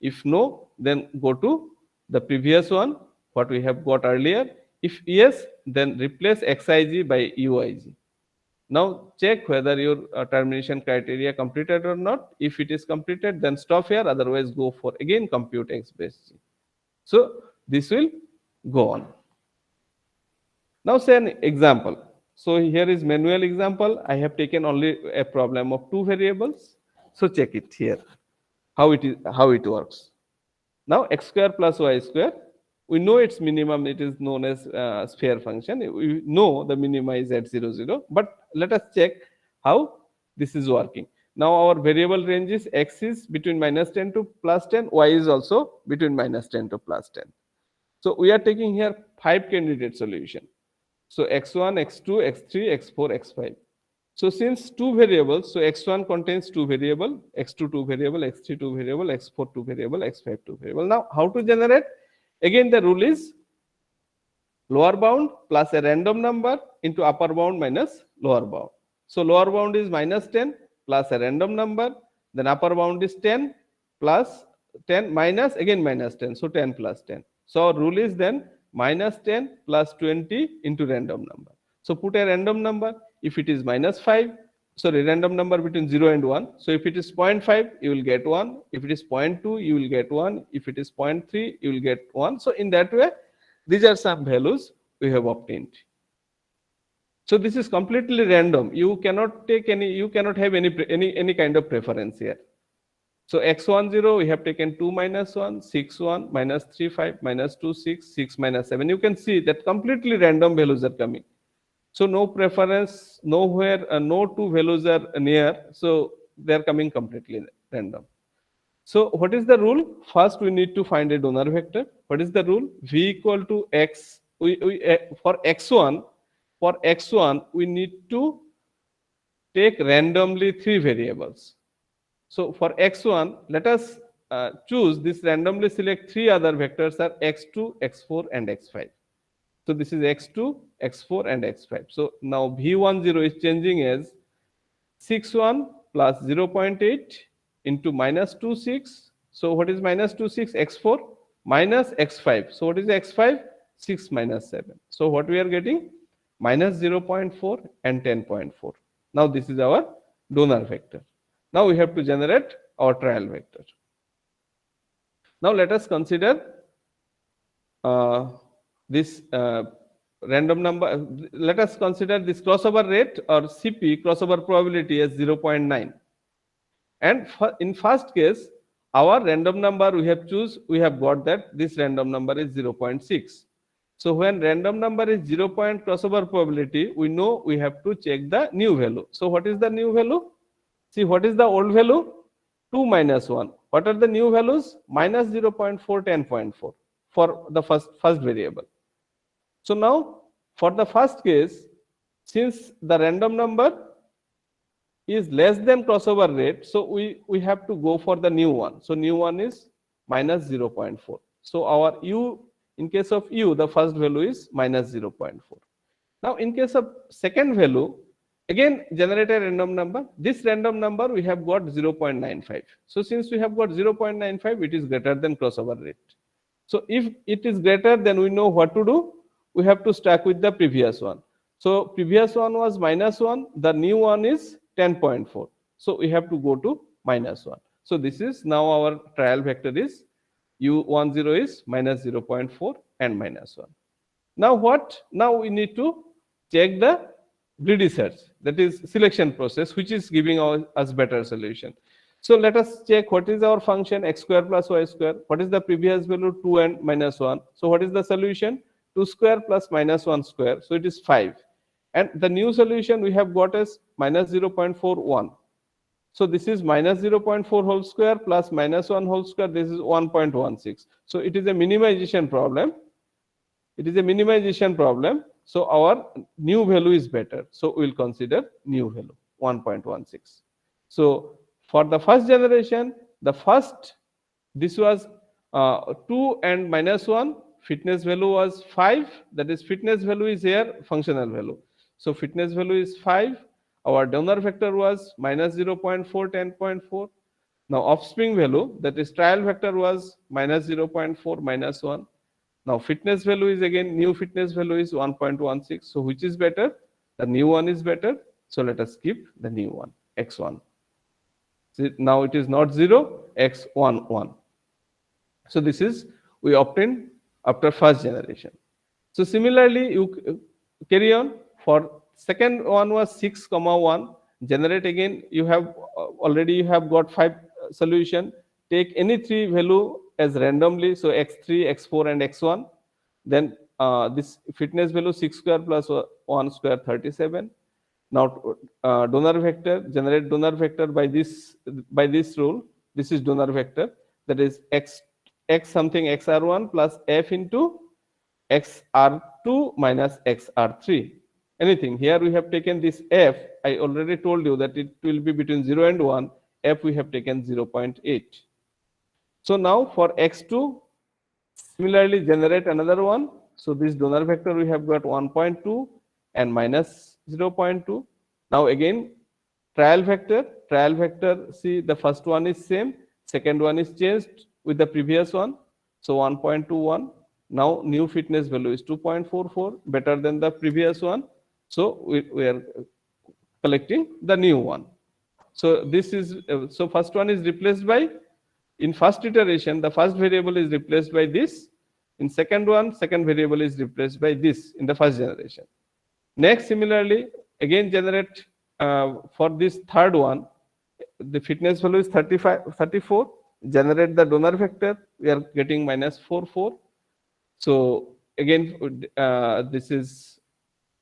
S1: If no, then go to the previous one, what we have got earlier. If yes, then replace xij by uij. Now check whether your termination criteria completed or not. If it is completed, then stop here. Otherwise, go for again compute x base g. So this will go on. Now say an example. So here is manual example. I have taken only a problem of 2 variables. So check it here. How it works. Now x square plus y square. We know its minimum, it is known as sphere function. We know the minima is at 0, 0. But let us check how this is working. Now our variable range is x is between minus 10 to plus 10, y is also between minus 10 to plus 10. So we are taking here 5 candidate solution. So x1, x2, x3, x4, x5. So since 2 variables, so x1 contains 2 variable, x2 2 variable, x3 2 variable, x4 2 variable, x5 2 variable. Now how to generate? Again the rule is lower bound plus a random number into upper bound minus lower bound. So lower bound is minus 10 plus a random number, then upper bound is 10 plus 10 minus again minus 10, so 10 plus 10. So our rule is then minus 10 plus 20 into random number. So put a random number. If it is minus 5, sorry, random number between 0 and 1. So if it is 0.5, you will get 1. If it is 0.2, you will get 1. If it is 0.3, you will get 1. So in that way, these are some values we have obtained. So this is completely random. You cannot take any, you cannot have any kind of preference here. So x10, we have taken 2 minus 1, 6 1, minus 3 5, minus 2 6, 6 minus 7. You can see that completely random values are coming. So no preference, nowhere, no two values are near. So they are coming completely random. So what is the rule? First, we need to find a donor vector. What is the rule? V equal to x. For x1, we need to take randomly 3 variables. So for x1, let us choose this randomly select 3 other vectors are x2, x4, and x5. So So this is x2, x4 and x5. So now V10 is changing as 61 plus 0.8 into minus 26. So what is minus 26? X4 minus x5. So what is x5? 6 minus 7. So what we are getting? Minus 0.4 and 10.4. Now this is our donor vector. Now we have to generate our trial vector. Now let us consider this random number. Let us consider this crossover rate or CP, crossover probability, as 0.9. And in first case, our random number we have got that this random number is 0.6. So when random number is 0 point crossover probability, we know we have to check the new value. So what is the new value? See, what is the old value? 2 minus 1. What are the new values? Minus 0.4, 10.4 for the first variable. So now for the first case, since the random number is less than crossover rate, so we have to go for the new one. So new one is minus 0.4. So our u, in case of u, the first value is minus 0.4. Now in case of second value, again generate a random number. This random number we have got 0.95. So since we have got 0.95, it is greater than crossover rate. So if it is greater, then we know what to do. We have to stack with the previous one. So previous one was minus 1. The new one is 10.4. So we have to go to minus 1. So this is now our trial vector is u10 is minus 0.4 and minus 1. Now what? Now we need to check the greedy search, that is selection process, which is giving us better solution. So let us check what is our function x square plus y square. What is the previous value? 2 and minus 1. So what is the solution? 2 square plus minus 1 square. So it is 5. And the new solution we have got is minus 0.41. So this is minus 0.4 whole square plus minus 1 whole square. This is 1.16. So it is a minimization problem. It is a minimization problem. So our new value is better. So we will consider new value 1.16. So for the first generation, this was 2 and minus 1. Fitness value was 5. That is, fitness value is here, functional value. So fitness value is 5. Our donor vector was minus 0.4, 10.4. Now offspring value, that is trial vector, was minus 0.4, minus 1. Now fitness value is again, new fitness value is 1.16. So which is better? The new one is better. So let us keep the new one, x1. See, now it is not 0, x1, 1. So this is we obtained after first generation. So similarly, you carry on. For second one was 6, 1. Generate again. You have already you have got 5 solution. Take any 3 value as randomly. So x3, x4 and x1. Then this fitness value 6 square plus 1 square 37. Now donor vector, generate donor vector by this rule. This is donor vector, that is x something xr1 plus f into xr2 minus xr3. Anything. Here we have taken this f. I already told you that it will be between 0 and 1. F we have taken 0.8. So now for x2, similarly generate another one. So this donor vector we have got 1.2 and minus 0.2. Now again trial vector, see, the first one is same, second one is changed with the previous one. So 1.21. Now new fitness value is 2.44, better than the previous one. So we are collecting the new one. So this is so first one is replaced by, in first iteration, the first variable is replaced by this. In second one, second variable is replaced by this in the first generation. Next, similarly, again generate for this third one, the fitness value is 34. Generate the donor vector, we are getting minus 44. So again, this is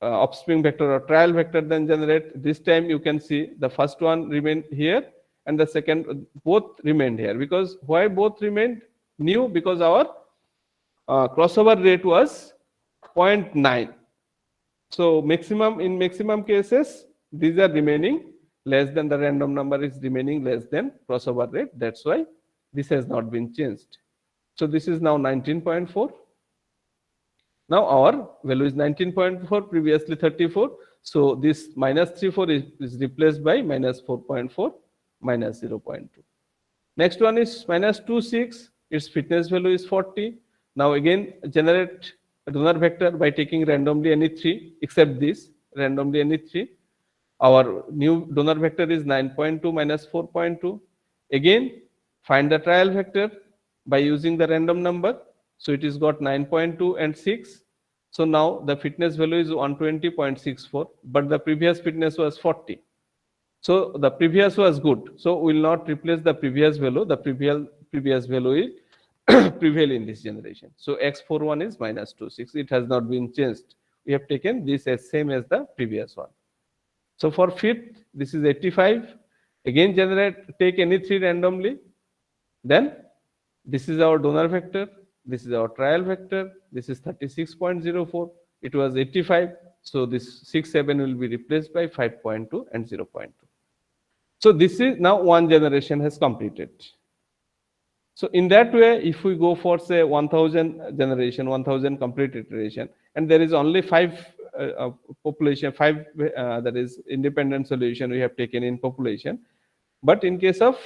S1: offspring vector or trial vector, then generate. This time you can see the first one remained here and the second, both remained here. Because why both remained new? Because our crossover rate was 0.9. So in maximum cases, these are remaining less than, the random number is remaining less than crossover rate. That's why this has not been changed. So this is now 19.4. Now our value is 19.4, previously 34. So this minus 34 is replaced by minus 4.4 minus 0.2. Next one is minus 26. Its fitness value is 40. Now again generate a donor vector by taking randomly any three except this, randomly any three. Our new donor vector is 9.2 minus 4.2. Again find the trial vector by using the random number. So it is got 9.2 and 6. So now the fitness value is 120.64, but the previous fitness was 40. So the previous was good. So we will not replace the previous value. The previous value is prevail in this generation. So X41 is minus 26. It has not been changed. We have taken this as same as the previous one. So for fifth, this is 85. Again take any three randomly. Then this is our donor vector. This is our trial vector. This is 36.04. It was 85. So this 6, 7 will be replaced by 5.2 and 0.2. So this is now one generation has completed. So in that way, if we go for say 1000 generation, 1000 complete iteration, and there is only five population, that is independent solution we have taken in population. But in case of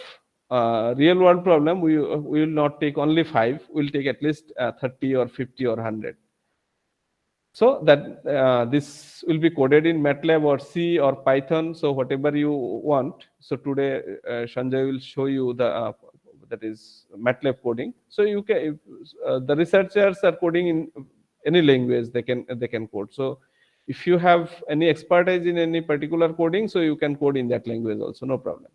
S1: real world problem, we will not take only 5, we will take at least 30 or 50 or 100. So that this will be coded in MATLAB or C or Python, so whatever you want. So today Sanjay will show you the that is MATLAB coding. So you can the researchers are coding in any language they can code. So if you have any expertise in any particular coding, so you can code in that language also, no problem.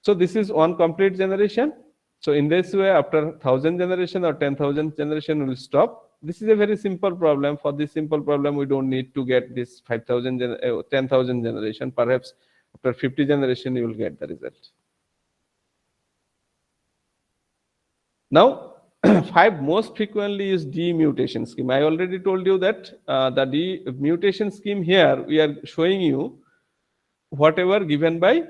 S1: So this is one complete generation. So in this way, after 1000 generation or 10,000 generation, will stop. This is a very simple problem. For this simple problem, we don't need to get this 5,000, 10,000 generation. Perhaps after 50 generation, you will get the result. Now, 5 most frequently used D mutation scheme. I already told you that the D mutation scheme here, we are showing you whatever given by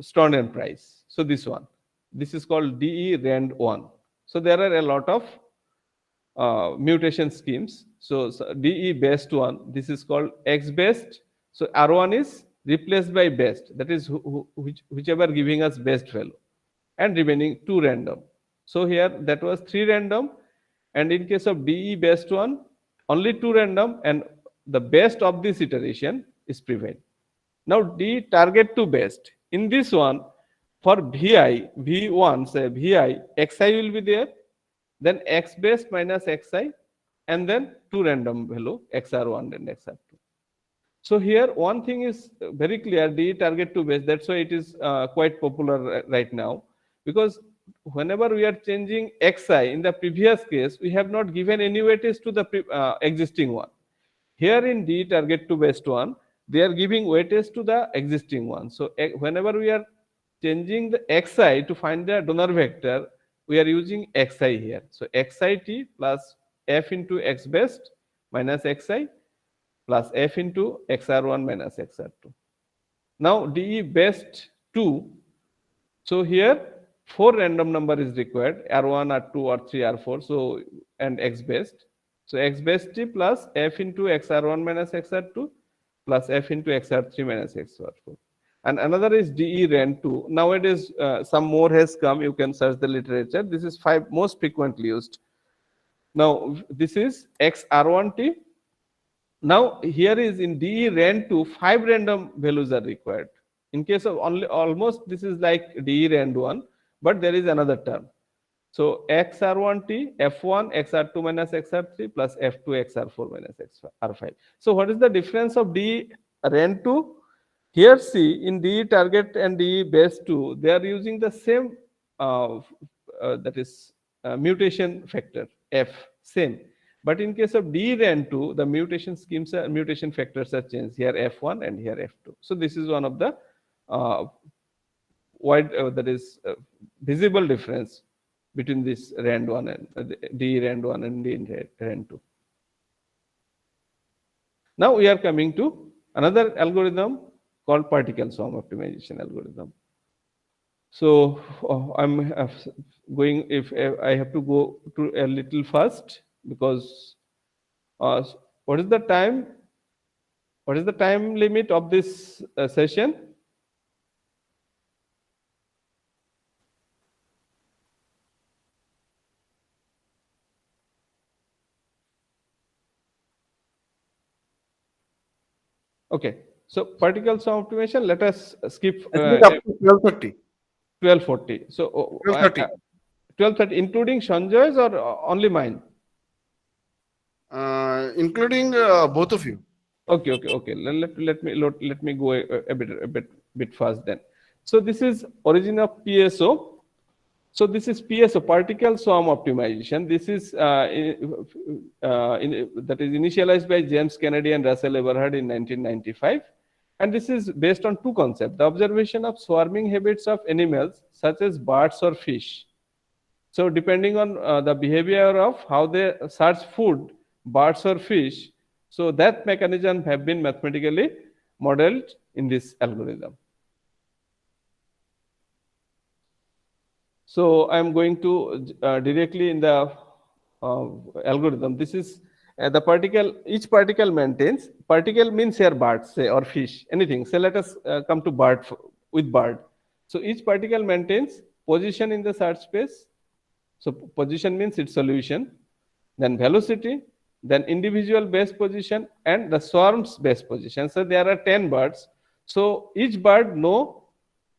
S1: Stone and Price. So this one, this is called DE Rand 1. So there are a lot of mutation schemes. So DE based one, this is called X based. So R1 is replaced by best, that is whichever giving us best value, and remaining 2 random. So here that was 3 random, and in case of DE based one, only 2 random, and the best of this iteration is prevail. Now D target to best. In this one, for VI, V1, say VI, Xi will be there, then X best minus Xi, and then 2 random value, XR1 and XR2. So here one thing is very clear, D target to best, that's why it is quite popular right now, because whenever we are changing Xi, in the previous case, we have not given any weightage to the existing one. Here in D target to best one, they are giving weightage to the existing one. So whenever we are changing the Xi to find the donor vector, we are using Xi here. So Xit plus F into X best minus Xi plus F into XR1 minus XR2. Now DE best 2. So here 4 random number is required, R1, R2, R3, R4, so and X best. So X best T plus F into XR1 minus XR2 plus F into XR3 minus XR4. And another is DE Rand 2. Nowadays, some more has come. You can search the literature. This is 5 most frequently used. Now, this is XR1T. Now, here is in DE Rand 2, 5 random values are required. In case of only almost, this is like DE Rand 1, but there is another term. So XR1T, F1, XR2 minus XR3 plus F2, XR4 minus XR5. So what is the difference of DE Rand 2? Here see, in DE target and DE base 2, they are using the same that is mutation factor, F, same. But in case of DE Rand 2, the mutation schemes, mutation factors are changed. Here F1 and here F2. So this is one of the wide, that is visible difference between this Rand 1 and DE Rand 1 and DE Rand 2. Now we are coming to another algorithm called particle swarm optimization algorithm. So I'm going, if I have to go to a little fast, because what is the time? What is the time limit of this session? Okay, so particle swarm optimization, let us skip
S3: I think up to 12:30.
S1: 12:40. So
S3: 12:30.
S1: 12:30, including Sanjay's or only mine?
S3: Including both of you.
S1: Okay. Let me go a bit fast then. So this is origin of PSO. So this is PSO, particle swarm optimization. This is that is initialized by James Kennedy and Russell Everhard in 1995, and this is based on two concepts: the observation of swarming habits of animals such as birds or fish. So depending on the behavior of how they search food, birds or fish, so that mechanism have been mathematically modeled in this algorithm. So I'm going to directly in the algorithm. This is the particle. Each particle maintains. Particle means here birds, say, or fish, anything. So let us come to bird with bird. So each particle maintains position in the search space. So position means its solution, then velocity, then individual base position, and the swarm's base position. So there are 10 birds. So each bird know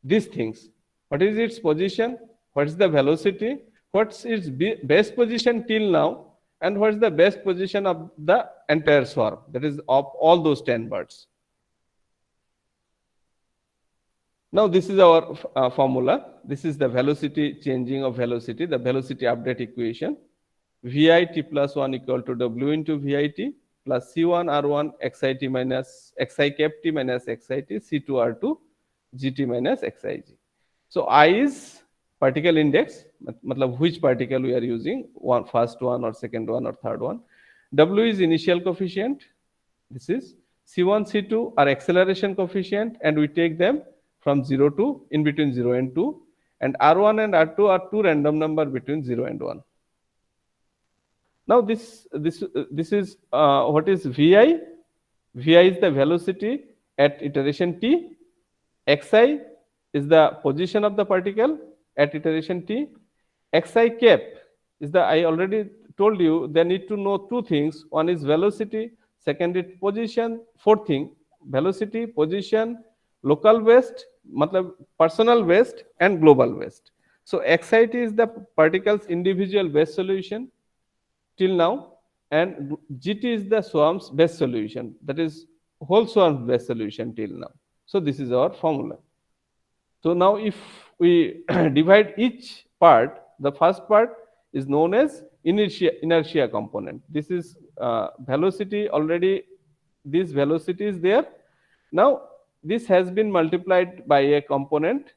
S1: these things. What is its position? What is the velocity? What's its base position till now? And what is the best position of the entire swarm? That is of all those 10 birds. Now this is our formula. This is the velocity changing of velocity, the velocity update equation. VIT plus 1 equal to W into VIT plus C1 R1 XIT minus XI cap T minus XIT C2 R2 GT minus XIG. So I is particle index, matlab which particle we are using, first one or second one or third one. W is initial coefficient. This is C1, C2 are acceleration coefficient, and we take them from 0 to in between 0 and 2, and R1 and R2 are two random number between 0 and 1. Now this is what is VI? VI is the velocity at iteration t. Xi is the position of the particle at iteration t. Xi cap is the, I already told you, they need to know two things. One is velocity, second is position. Fourth thing, velocity, position, local waste, matlab personal waste, and global waste. So XIT is the particle's individual base solution till now, and GT is the swarm's best solution, that is whole swarm's best solution till now. So this is our formula. So now if we divide each part, the first part is known as inertia component. This is velocity already, this velocity is there. Now this has been multiplied by a component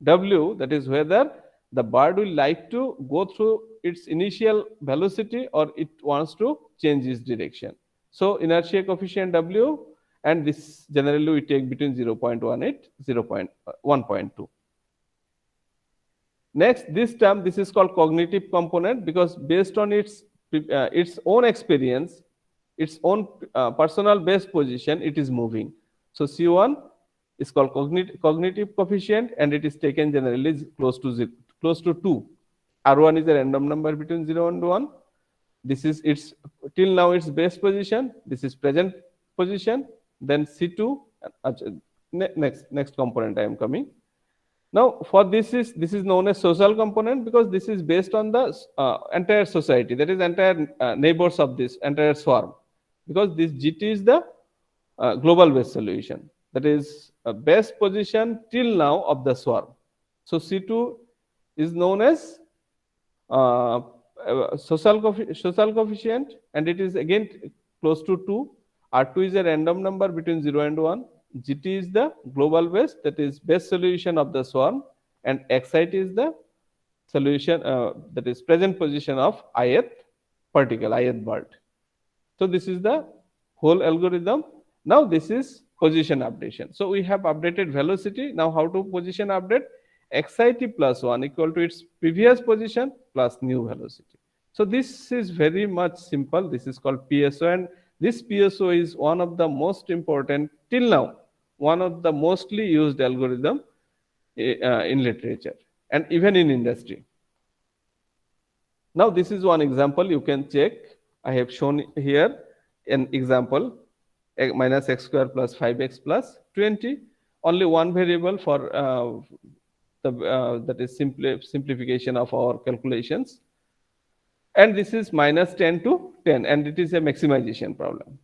S1: W, that is whether the bird will like to go through its initial velocity or it wants to change its direction. So inertia coefficient W, and this generally we take between 0.18, 1.2. Next, this term, this is called cognitive component, because based on its own experience, its own personal base position, it is moving. So C1 is called cognitive coefficient, and it is taken generally close to 2. R1 is a random number between 0 and 1. This is its till now its base position. This is present position. Then C2. Next component I am coming. Now for this is known as social component, because this is based on the entire society, that is entire neighbors of this entire swarm, because this GT is the global base solution, that is best position till now of the swarm. So C2 is known as social coefficient, and it is again close to 2. R2 is a random number between 0 and 1. GT is the global base, that is best solution of the swarm, and XIT is the solution, that is present position of ith particle, ith bird. So this is the whole algorithm. Now this is position updation. So we have updated velocity. Now how to position update? XIT plus 1 equal to its previous position plus new velocity. So this is very much simple. This is called PSO, and this PSO is one of the most important till now, one of the mostly used algorithm in literature and even in industry. Now this is one example you can check. I have shown here an example, minus x square plus 5x plus 20, only one variable for that is simplification of our calculations. And this is minus 10 to 10, and it is a maximization problem.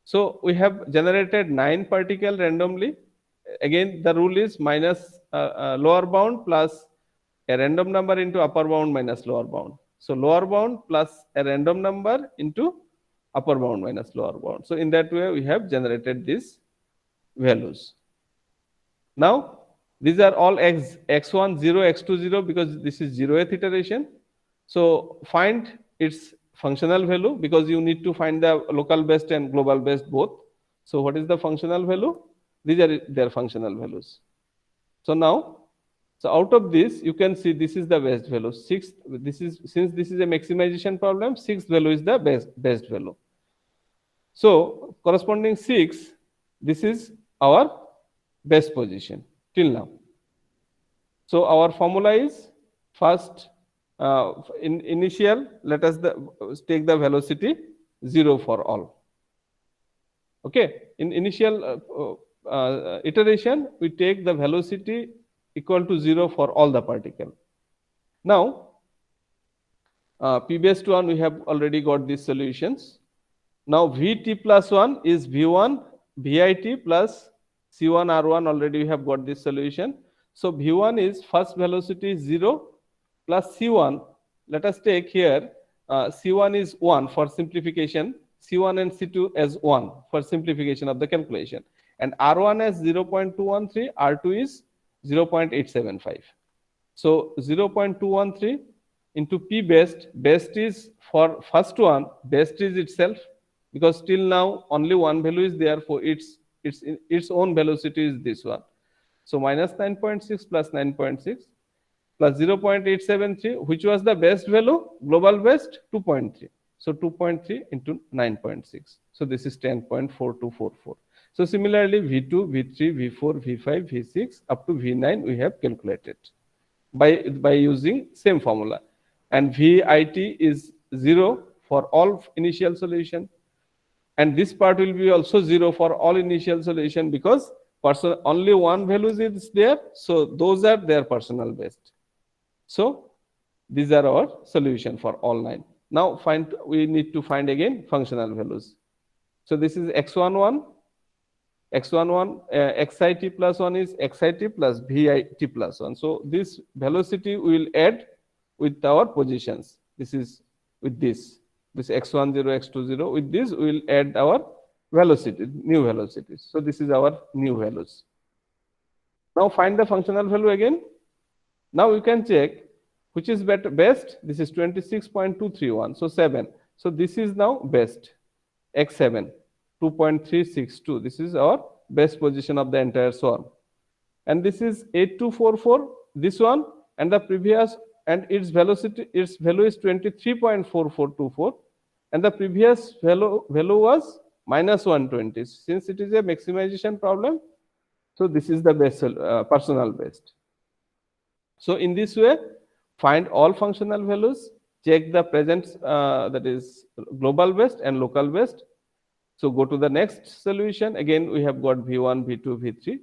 S1: So we have generated 9 particle randomly. Again, the rule is minus lower bound plus a random number into upper bound minus lower bound. So lower bound plus a random number into upper bound minus lower bound. So in that way, we have generated these values. Now, these are all x1 0, x2 0, because this is 0th iteration. So find its functional value, because you need to find the local best and global best both. So what is the functional value? These are their functional values. So now, so out of this, you can see this is the best value. Sixth, this is, since this is a maximization problem, sixth value is the best value. So corresponding 6, this is our best position till now. So our formula is first in initial, let us take the velocity 0 for all. Okay, in initial iteration, we take the velocity equal to 0 for all the particle. Now, p base 1, we have already got these solutions. Now Vt plus 1 is V1 Vit plus C1 R1, already we have got this solution. So V1 is first velocity is 0 plus C1. Let us take here C1 is 1 for simplification, C1 and C2 as 1 for simplification of the calculation, and R1 as 0.213, R2 is 0.875. So 0.213 into P best, best is for first one, best is itself, because till now only one value is there, for its own velocity is this one. So minus 9.6 plus 9.6 plus 0.873, which was the best value, global best 2.3. So 2.3 into 9.6. So this is 10.4244. So similarly, V2, V3, V4, V5, V6 up to V9 we have calculated by using same formula. And Vit is 0 for all initial solution. And this part will be also 0 for all initial solution, because only one value is there. So those are their personal best. So these are our solution for all 9. Now we need to find again functional values. So this is x11, xit plus 1 is xit plus vit plus 1. So this velocity we will add with our positions. This is with this x10, x20. With this we will add our velocity, new velocities. So this is our new values. Now find the functional value again. Now you can check which is best. This is 26.231. So 7. So this is now best. X7, 2.362. This is our best position of the entire swarm. And this is 8244. This one and the previous, and its value is 23.4424. And the previous value was minus 120. Since it is a maximization problem, so this is the best personal best. So in this way, find all functional values, check the present, that is global best and local best. So go to the next solution. Again, we have got V1, V2, V3,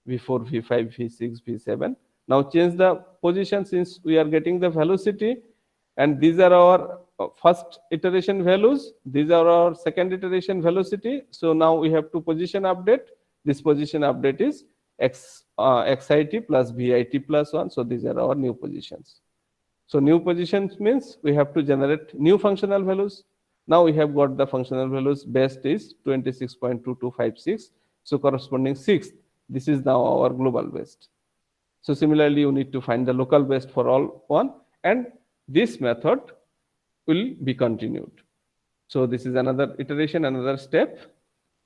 S1: V4, V5, V6, V7. Now change the position, since we are getting the velocity, and these are our first iteration values. These are our second iteration velocity. So now we have to position update. This position update is xit plus vit plus 1. So these are our new positions. So new positions means we have to generate new functional values. Now we have got the functional values. Best is 26.2256. So corresponding 6th. This is now our global best. So similarly, you need to find the local best for all one, and this method will be continued. So this is another iteration, another step.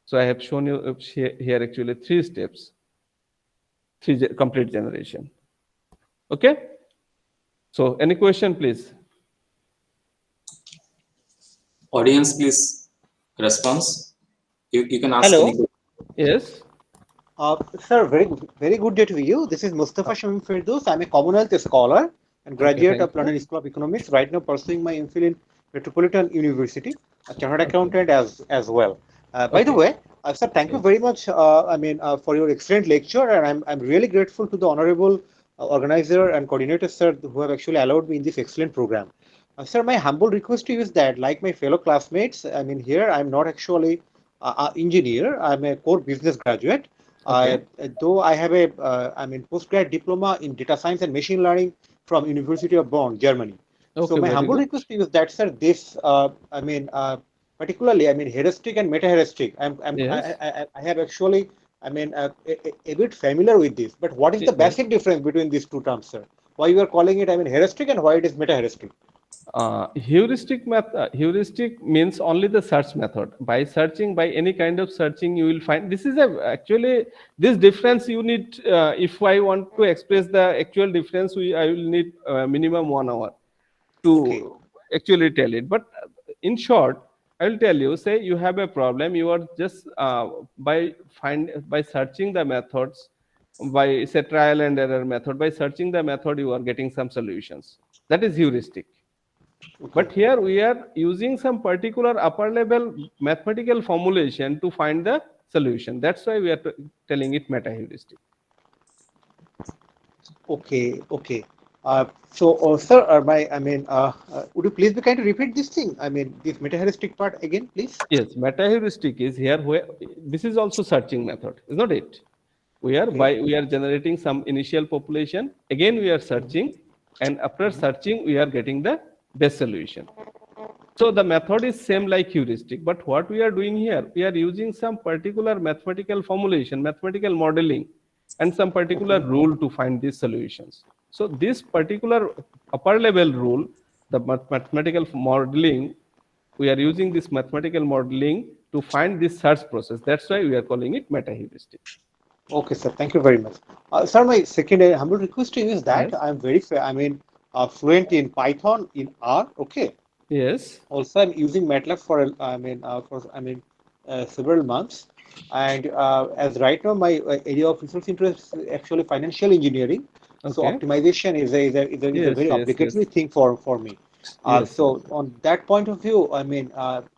S1: So I have shown you here actually 3 steps, 3 complete generation. Okay. So any question, please?
S2: Audience, please response. You can ask any
S4: Hello.
S2: question.
S1: Yes.
S4: Sir, very good day to you. This is Mustafa Shamim Firdaus. I'm a Commonwealth scholar and
S1: Okay,
S4: graduate
S1: thank
S4: of
S1: you.
S4: London School of Economics. Right now, pursuing my MPhil in Metropolitan University, a chartered
S1: Okay.
S4: accountant as well. By the
S1: Okay.
S4: way, sir, thank you
S1: Yes.
S4: very much. For your excellent lecture, and I'm really grateful to the honorable organizer and coordinator, sir, who have actually allowed me in this excellent program. Sir, my humble request to you is that, like my fellow classmates, here I'm not actually an engineer. I'm a core business graduate.
S1: Okay.
S4: Though I have a postgrad diploma in data science and machine learning from University of Bonn, Germany. So
S1: Okay.
S4: my
S1: Very
S4: humble
S1: good.
S4: request to you is that, sir, this particularly heuristic and meta heuristic.
S1: Yes.
S4: I have actually a bit familiar with this. But what is the
S1: Yes.
S4: basic difference between these two terms, sir? Why you are calling it heuristic and why it is meta heuristic?
S1: Heuristic means only the search method. By searching, by any kind of searching, you will find this is a actually this difference you need. If I want to express the actual difference, I will need minimum 1 hour
S4: Okay.
S1: to actually tell it. But in short, I will tell you. Say you have a problem. You are just by searching the methods, by say trial and error method. By searching the method, you are getting some solutions. That is heuristic.
S4: Okay.
S1: But here we are using some particular upper level mathematical formulation to find the solution. That's why we are telling it meta heuristic.
S4: Okay, okay. Sir, would you please be kind to repeat this thing? This meta-heuristic part again, please.
S1: Yes, meta heuristic is here where this is also searching method, is not it?
S4: Okay.
S1: We are generating some initial population. Again, we are searching, and after searching, we are getting the best solution. So the method is same like heuristic, but what we are doing here, we are using some particular mathematical formulation, mathematical modeling, and some particular
S4: Okay.
S1: rule to find these solutions. So this particular upper level rule, the mathematical modeling, we are using this mathematical modeling to find this search process. That's why we are calling it meta heuristic.
S4: Okay, sir. Thank you very much. Sir, my second humble request to you is that
S1: Yes.
S4: I'm fluent in Python, in R. Okay.
S1: Yes.
S4: Also, I'm using MATLAB for several months. And as right now, my area of research interest is actually financial engineering. So
S1: Okay.
S4: optimization is a
S1: Yes.
S4: very
S1: Yes.
S4: obligatory
S1: Yes.
S4: thing for me.
S1: Yes. Yes.
S4: So on that point of view,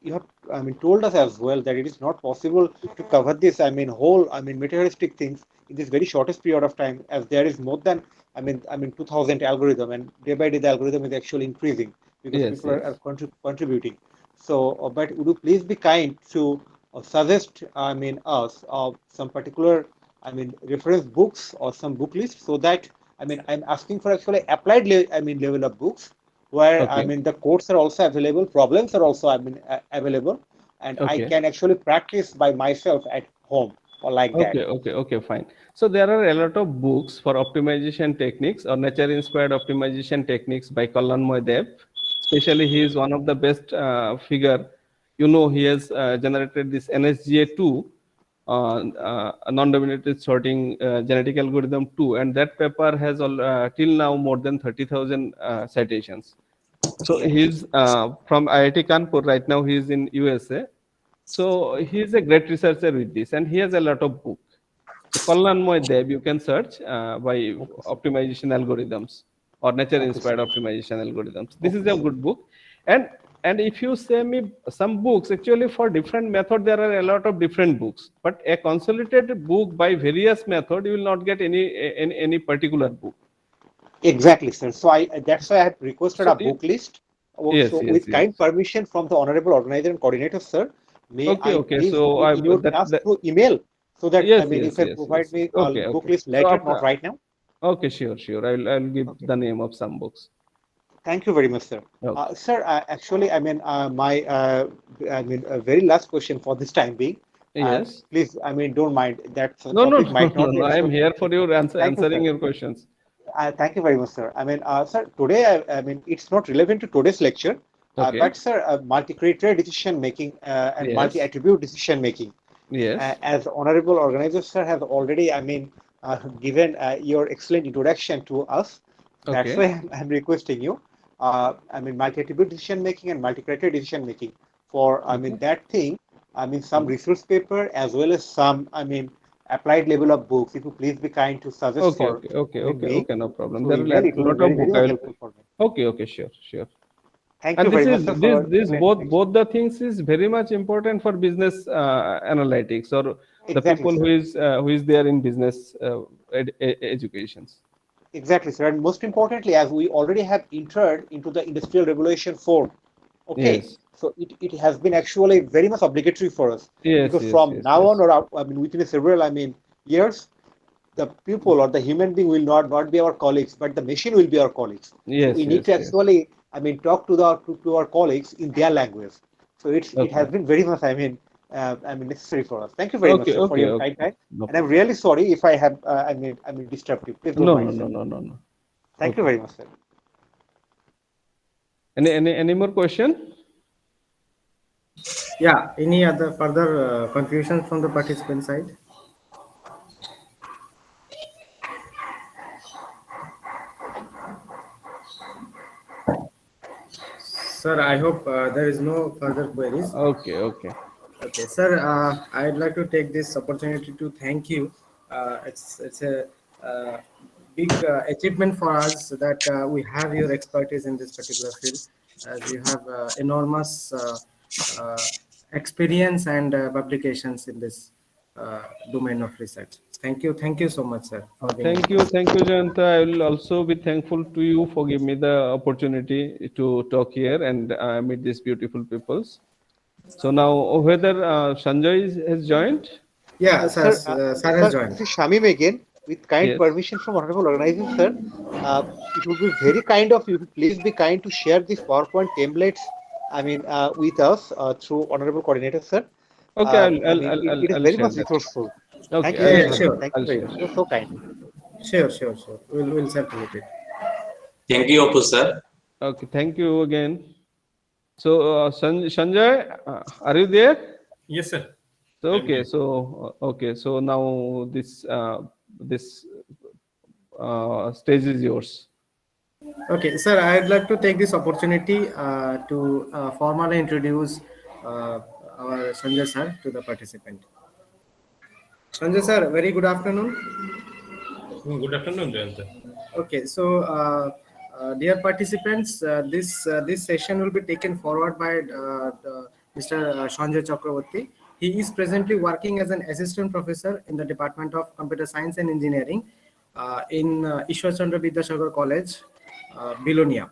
S4: you have told us as well that it is not possible to cover this. Whole materialistic things in this very shortest period of time, as there is more than 2,000 algorithm, and day by day the algorithm is actually increasing because
S1: Yes.
S4: people are
S1: Yes.
S4: contributing. So, but would you please be kind to suggest, us of some particular, reference books or some book list so that, I'm asking for actually applied, level of books where,
S1: Okay.
S4: the codes are also available, problems are also, available, and I
S1: Okay.
S4: can actually practice by myself at home or like that.
S1: Okay, fine. So there are a lot of books for optimization techniques or nature-inspired optimization techniques by Kallanmoy Dev. Especially, he is one of the best figure. You know, he has generated this NSGA2, non-dominated sorting genetic algorithm 2, and that paper has till now more than 30,000 citations. So
S4: Okay.
S1: he's from IIT Kanpur right now. He is in USA. So he is a great researcher with this, and he has a lot of book. So Kallanmoy Dev, you can search by
S4: Okay, sir.
S1: optimization algorithms or
S4: Okay, sir.
S1: nature-inspired optimization algorithms. This is
S4: Okay,
S1: a
S4: sir.
S1: good book, and if you say me some books, actually for different method there are a lot of different books. But a consolidated book by various method, you will not get any particular book.
S4: Exactly, sir. So that's why I have requested
S1: So
S4: a book list.
S1: yes,
S4: So
S1: yes,
S4: with
S1: yes.
S4: kind permission from the honorable organizer and coordinator, sir, may
S1: Okay,
S4: I
S1: okay.
S4: please
S1: So
S4: be
S1: I
S4: in your
S1: that,
S4: class
S1: that
S4: through email so that
S1: yes,
S4: you
S1: yes,
S4: can
S1: yes,
S4: provide
S1: yes.
S4: me a
S1: Okay,
S4: book
S1: okay.
S4: list
S1: So
S4: later, not
S1: after
S4: right now.
S1: okay, sure. I'll give
S4: Okay.
S1: the name of some books.
S4: Thank you very much, sir.
S1: Okay.
S4: Sir, actually, my a very last question for this time being.
S1: Yes.
S4: Please,
S1: No,
S4: don't mind that
S1: no, no,
S4: topic might
S1: no,
S4: not be
S1: no. I am
S4: actually.
S1: here for your
S4: Thank you,
S1: answering
S4: sir.
S1: your questions.
S4: Thank you very much, sir. Sir, today, it's not relevant to today's lecture,
S1: Okay.
S4: but sir, multi-criteria decision making and
S1: Yes.
S4: multi-attribute decision making.
S1: Yes.
S4: As honorable organizer, sir, has already, given your excellent introduction to us. That's
S1: Okay.
S4: why I'm requesting you. Multi-attribute decision making and multi-criteria decision making. for, I mean, that thing, I mean, some research paper as well as some, I mean, applied level of books. If you please be kind to suggest
S1: Okay,
S4: for,
S1: okay, okay,
S4: I mean,
S1: okay,
S4: me
S1: okay, no problem.
S4: through
S1: There are
S4: email, it will be
S1: lot
S4: very,
S1: of
S4: very
S1: book
S4: much
S1: I will.
S4: helpful for me.
S1: Okay, okay, sure, sure.
S4: Thank
S1: And
S4: you
S1: this
S4: very
S1: is
S4: much, sir, for your
S1: this
S4: excellent explanation.
S1: both the things is very much important for business analytics or the
S4: Exactly,
S1: people
S4: sir.
S1: who is there in business educations.
S4: Exactly, sir. And most importantly, as we already have entered into the Industrial Revolution 4, okay,
S1: Yes,
S4: so it has been actually very much obligatory for us
S1: yes,
S4: because
S1: yes,
S4: from
S1: yes,
S4: now on,
S1: yes,
S4: or I mean, within several, I mean, years, the people or the human being will not be our colleagues, but the machine will be our colleagues. So we
S1: yes,
S4: need
S1: yes,
S4: to
S1: yes.
S4: actually, I mean, talk to to our colleagues in their language. So it has
S1: Okay,
S4: been very much, I mean, necessary for us. Thank you very much,
S1: okay,
S4: sir, for
S1: okay,
S4: your kind
S1: okay.
S4: time.
S1: No
S4: And I'm
S1: problem.
S4: really sorry if I have, I mean, disturbed you. Please don't
S1: No, no,
S4: mind,
S1: no,
S4: sir.
S1: no, no, no.
S4: Thank you
S1: Okay.
S4: very much, sir.
S1: Any more question?
S5: Yeah, any other further confusion from the participant side? Sir, I hope there is no further queries.
S1: Okay, okay.
S5: Okay, sir, I'd like to take this opportunity to thank you. It's a big achievement for us that we have your expertise in this particular field, as you have enormous uh, experience and publications in this domain of research. Thank you so much, sir, for being with us.
S1: Thank you, Jayanta. I will also be thankful to you for giving me the opportunity to talk here and meet these beautiful peoples. So now, whether Sanjay has joined?
S5: Yeah, sir, sir has
S4: Sir,
S5: joined.
S4: this is Shamim again. With kind
S1: Yes.
S4: permission from honorable organizing, sir, it would be very kind of you to please be kind to share these PowerPoint templates, I mean, with us through honorable coordinator, sir.
S1: Okay,
S4: I mean, it is
S1: I'll
S4: very
S1: share
S4: much
S1: that.
S4: resourceful. Thank
S1: Okay,
S4: you very
S5: Yeah,
S4: much, sir.
S5: sure,
S4: Thank you
S1: I'll
S4: very
S1: share.
S4: much. You're so kind.
S5: sure. We'll circulate it.
S2: Thank you, Apu sir.
S1: Okay, thank you again. So, Sanjay, are you there?
S6: Yes, sir.
S1: So,
S6: I'm here.
S1: okay, so now this stage is yours.
S5: Okay, sir, I'd like to take this opportunity to formally introduce our Sanjay sir to the participant. Sanjay sir, very good afternoon.
S6: Good afternoon, Jayanta.
S5: Okay, so dear participants, this session will be taken forward by Mr. Sanjay Chakravarti. He is presently working as an assistant professor in the Department of Computer Science and Engineering in Ishwar Chandra Vidyasagar College, Bilonia.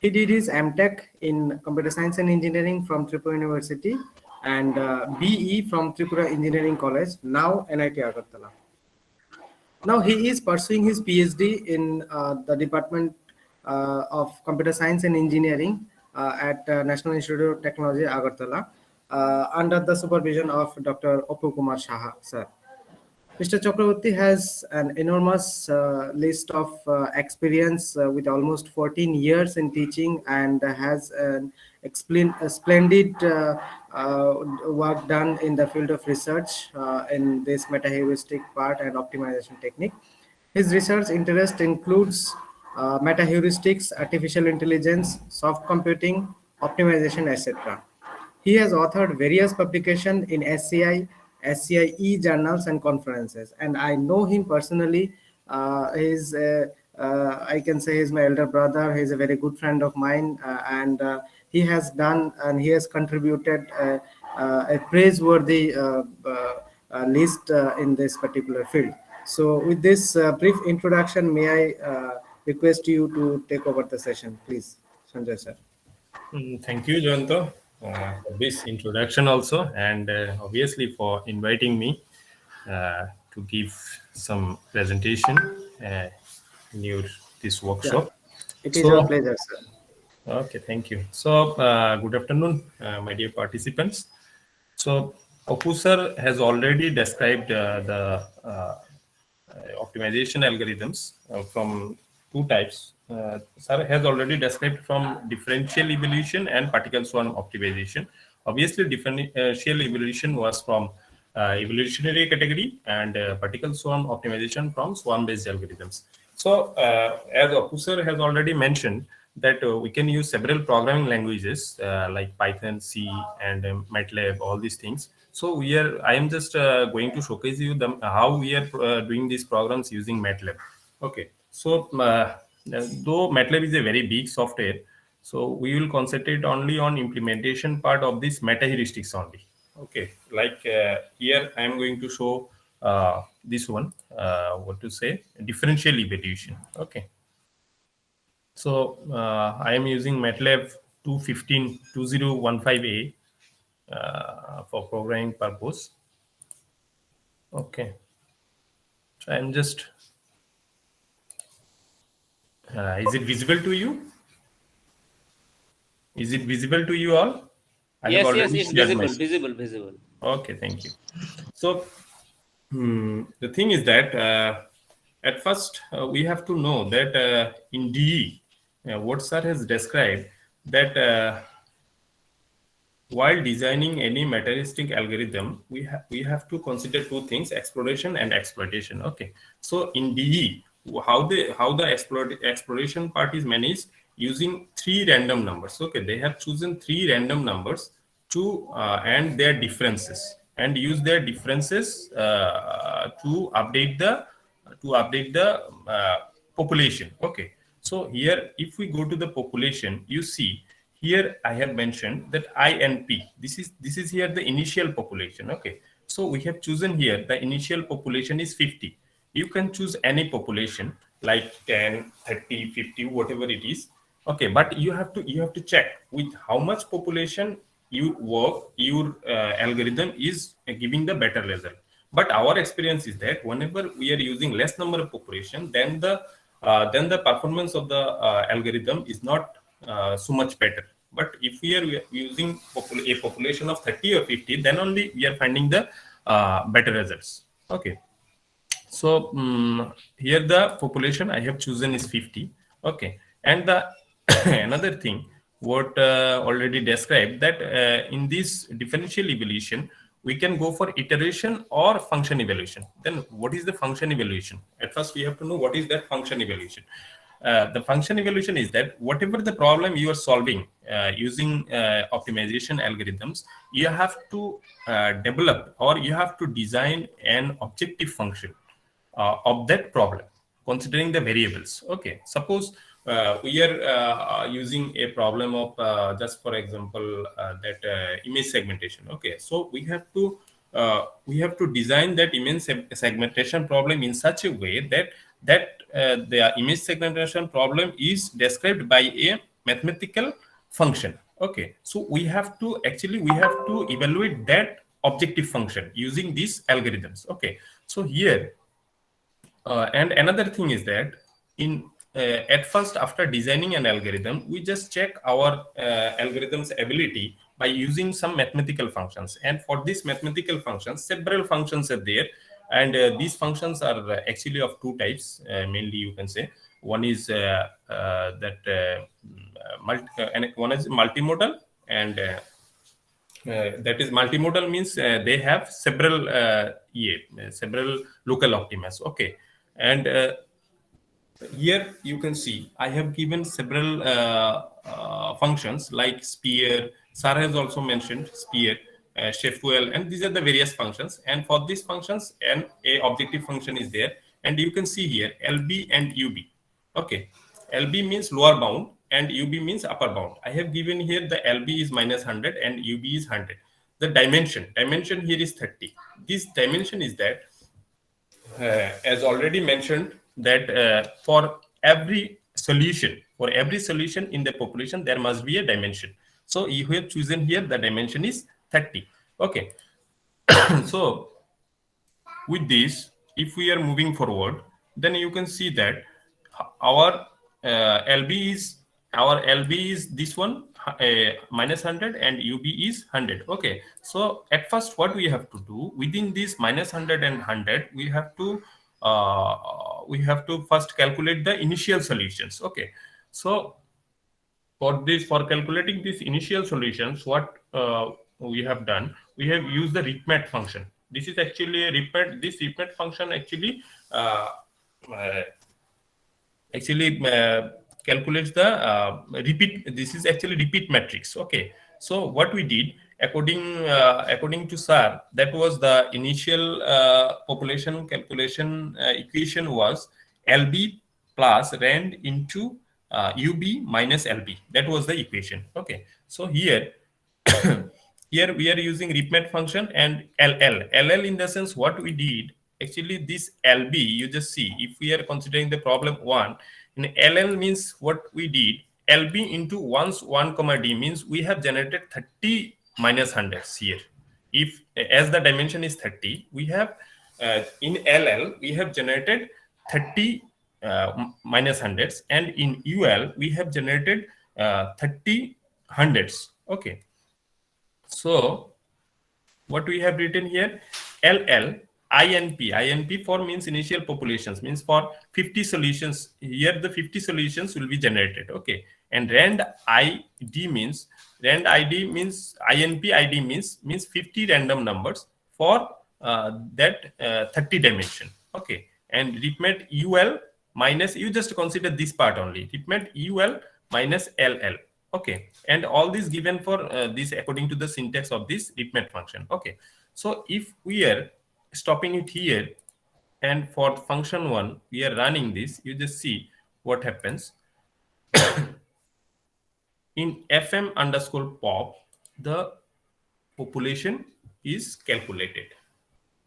S5: He did his MTech in Computer Science and Engineering from Tripura University and BE from Tripura Engineering College, now NIT Agartala. Now he is pursuing his PhD in the Department of Computer Science and Engineering at National Institute of Technology, Agartala, under the supervision of Dr. Apu Kumar Saha, sir. Mr. Chakravarti has an enormous list of experience with almost 14 years in teaching and has a splendid work done in the field of research in this meta-heuristic part and optimization technique. His research interest includes meta-heuristics, artificial intelligence, soft computing, optimization, etc. He has authored various publications in SCI journals and conferences, and I know him personally. I can say he's my elder brother. He's a very good friend of mine, and he has done and he has contributed a praiseworthy list in this particular field. So, with this brief introduction, may I request you to take over the session, please, Sanjay sir.
S6: Thank you, Jayanta, for this introduction also, and obviously for inviting me to give some presentation in this workshop.
S5: It is our
S6: So,
S5: pleasure, sir.
S6: okay, thank you. So, good afternoon, my dear participants. So, Apu sir has already described the optimization algorithms from two types. Sir has already described from differential evolution and particle swarm optimization. Obviously, differential evolution was from evolutionary category and particle swarm optimization from swarm-based algorithms. So, as Apu sir has already mentioned, that we can use several programming languages like Python, C, and MATLAB, all these things. So I am just going to showcase you how we are doing these programs using MATLAB. Okay, so though MATLAB is a very big software, so we will concentrate only on implementation part of this meta heuristics only. Okay, like here I am going to show this one, what to say, differential evaluation. Okay. So I am using MATLAB 2015A for programming purpose. Okay. So I'm just, is it visible to you? Is it visible to you all?
S7: Yes, it's visible.
S6: Okay, thank you. So the thing is that at first we have to know that in DE, what sir has described, that while designing any materialistic algorithm, we have to consider two things: exploration and exploitation. Okay, so in DE, how the exploration part is managed using 3 random numbers. Okay, they have chosen 3 random numbers to and their differences, and use their differences to update the population. Okay, so here if we go to the population, you see here I have mentioned that INP. This is here the initial population. Okay, so we have chosen here the initial population is 50. You can choose any population like 10, 30, 50, whatever it is. Okay, but you have to check with how much population your algorithm is giving the better result. But our experience is that whenever we are using less number of population, then the performance of the algorithm is not so much better. But if we are using a population of 30 or 50, then only we are finding the better results. Okay, so here the population I have chosen is 50. Okay, and the another thing what already described, that in this differential evaluation we can go for iteration or function evaluation. Then what is the function evaluation? At first we have to know what is that function evaluation. The function evaluation is that whatever the problem you are solving using optimization algorithms, you have to develop or you have to design an objective function of that problem, considering the variables. Okay, suppose we are using a problem of just for example that image segmentation. Okay, so we have to design that image segmentation problem in such a way that the image segmentation problem is described by a mathematical function. Okay, so we have to evaluate that objective function using these algorithms. Okay, so here and another thing is that at first, after designing an algorithm, we just check our algorithm's ability by using some mathematical functions. And for these mathematical functions, several functions are there. And these functions are actually of 2 types, mainly you can say. One is one is multimodal, and that is multimodal means they have several local optimas. Okay, and here you can see I have given several functions like sphere. Sir has also mentioned sphere, Sheftwell, and these are the various functions. And for these functions, a objective function is there, and you can see here LB and UB. Okay, LB means lower bound and UB means upper bound. I have given here the LB is -100 and UB is 100. The dimension here is 30. This dimension is that, as already mentioned, that for every solution in the population there must be a dimension. So you have chosen here the dimension is 30. Okay, so with this, if we are moving forward, then you can see that our LB is this one, -100, and UB is 100. Okay, so at first what we have to do within this -100 and 100, we have to first calculate the initial solutions. Okay, so for calculating these initial solutions, what we have done, we have used the RIPMAT function. This is actually a RIPMAT. This RIPMAT function calculates the repeat. This is actually repeat matrix. Okay. So what we did, according to SAR, that was the initial population calculation equation was LB plus rand into UB minus LB. That was the equation. Okay. So here, here we are using RipMat function and LL. LL in the sense what we did, actually this LB, you just see, if we are considering the problem 1, in LL means what we did, LB into 1 comma D means we have generated 30 minus hundreds here. If as the dimension is 30, we have in LL we have generated 30 minus hundreds, and in UL we have generated 30 hundreds. Okay. So what we have written here, LL INP for means initial populations, means for 50 solutions. Here the 50 solutions will be generated. Okay. And rand ID means INP ID means 50 random numbers for that 30 dimension. Okay. And RipMat UL minus, you just consider this part only, RipMat UL minus LL. Okay. And all this given for this according to the syntax of this RipMat function. Okay. So if we are stopping it here, and for function 1 we are running this, you just see what happens. In FM underscore pop, the population is calculated.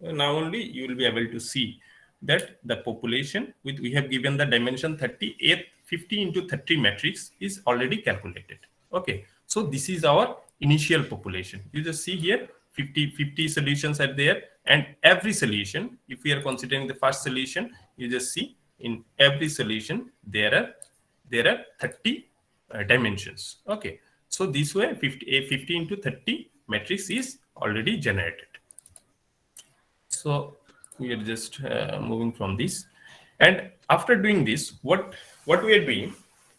S6: Now only you will be able to see that the population with, we have given the dimension 30, 50 into 30 matrix is already calculated. Okay. So this is our initial population. You just see here 50 solutions are there, and every solution, if we are considering the first solution, you just see in every solution there are 30 dimensions. Okay. So this way 50 into 30 matrix is already generated. So we are just moving from this, and after doing this, what we are doing,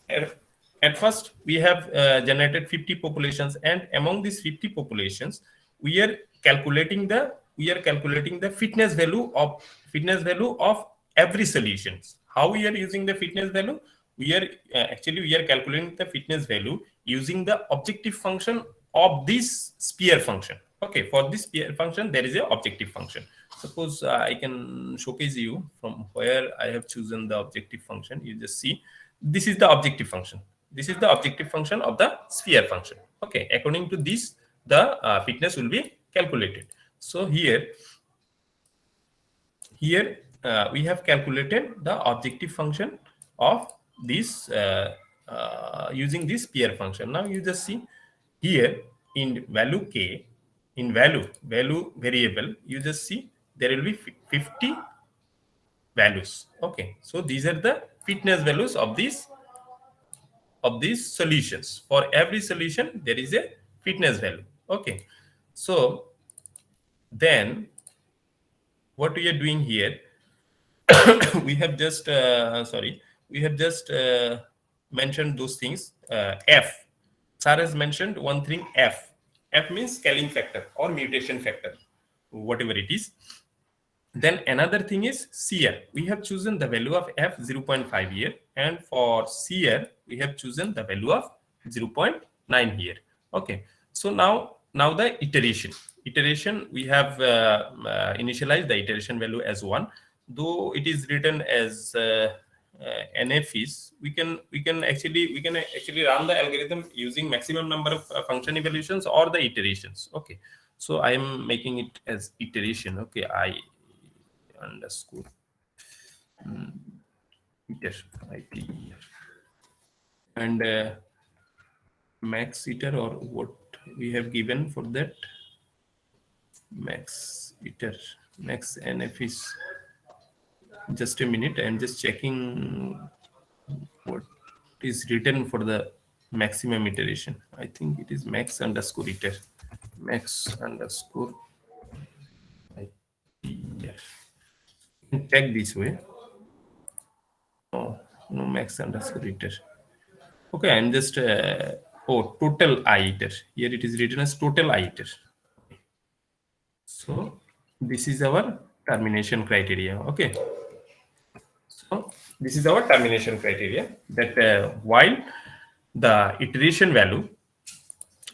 S6: at first we have generated 50 populations, and among these 50 populations we are calculating the fitness value of every solution. How we are using the fitness value? We are calculating the fitness value using the objective function of this sphere function. Okay, for this sphere function there is a objective function. Suppose I can showcase you from where I have chosen the objective function. You just see this is the objective function. This is the objective function of the sphere function. Okay, according to this the fitness will be calculated. So here we have calculated the objective function of this using this sphere function. Now you just see here in value k, in value variable, you just see there will be 50 values. Okay, so these are the fitness values of these solutions. For every solution there is a fitness value. Okay, so then what we are doing here, we have just mentioned those things. F, Sir has mentioned one thing, F means scaling factor or mutation factor, whatever it is. Then another thing is CR. We have chosen the value of F 0.5 here, and for CR we have chosen the value of 0.9 here. Okay, so now the iteration we have initialized the iteration value as 1, though it is written as NFs. We can actually run the algorithm using maximum number of function evaluations or the iterations. Okay, so I am making it as iteration. Okay, I underscore iter IP and max iter, or what we have given for that, max iter, max NF is, just a minute, I'm just checking what is written for the maximum iteration. I think it is max underscore iter, max underscore iter. Check this way. No max underscore iter. Okay, I'm just total I iter. Here it is written as total I iter. So this is our termination criteria. Okay, so this is our termination criteria, that while the iteration value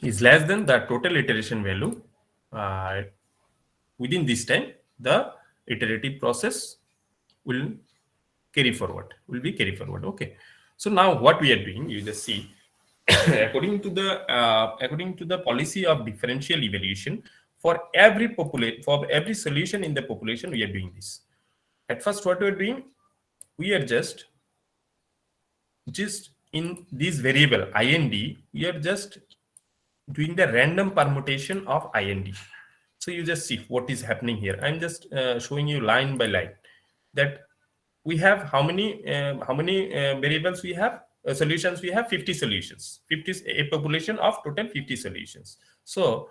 S6: is less than the total iteration value, within this time, the iterative process will be carry forward. Okay. So now what we are doing, you just see, according to the policy of differential evaluation, for every solution in the population, we are doing this. At first, what we are doing, we are just in this variable IND, we are just doing the random permutation of IND. So you just see what is happening here. I'm just showing you line by line that we have how many variables we have, solutions we have, 50 solutions. 50 is a population of total 50 solutions. So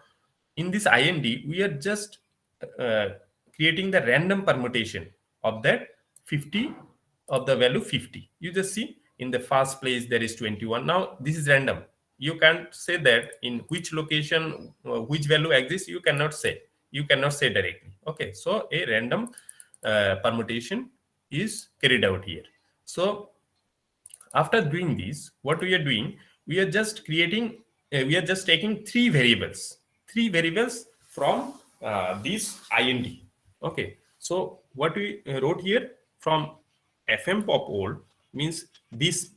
S6: in this IND, we are just creating the random permutation of that 50, of the value 50. You just see in the first place there is 21. Now this is random. You can't say that in which location which value exists. You cannot say directly. Okay, so a random permutation is carried out here. So after doing this, what we are doing, we are just creating we are just taking three variables from this IND. Okay, so what we wrote here, from FM pop old means this,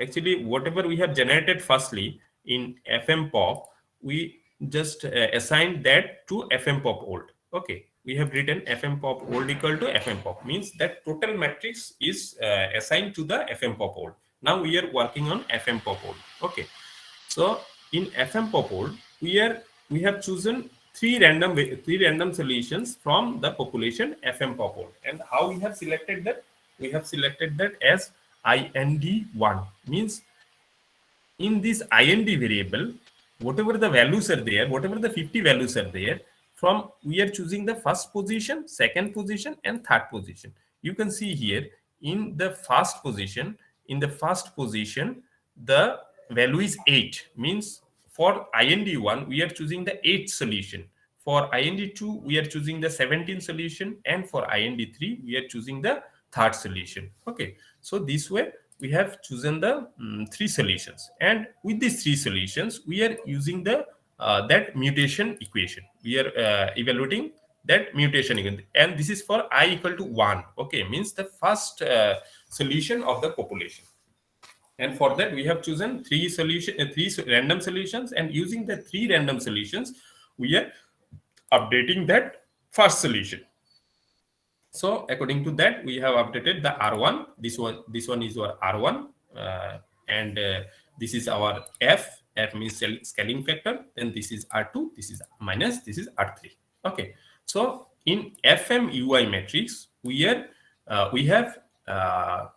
S6: actually whatever we have generated firstly in FM pop, we just assigned that to FM pop old. Okay, we have written FM pop old equal to FM pop, means that total matrix is assigned to the FM pop old. Now we are working on FM pop old. Okay, so in FM pop old, we have chosen three random solutions from the population FM pop old. And how we have selected that? We have selected that as IND1, means in this IND variable, whatever the values are there, whatever the 50 values are there, from we are choosing the first position, second position, and third position. You can see here in the first position, the value is 8, means for IND1 we are choosing the 8th solution. For IND2 we are choosing the 17th solution, and for IND3 we are choosing the third solution. Okay, so this way we have chosen the three solutions, and with these three solutions we are using the that mutation equation. We are evaluating that mutation equation, and this is for I equal to 1. Okay, means the first solution of the population. And for that we have chosen three random solutions, and using the three random solutions we are updating that first solution. So according to that, we have updated the R1. This one is our R1, and this is our F. F means scaling factor. Then this is R2. This is minus. This is R3. Okay. So in FM UI matrix, we have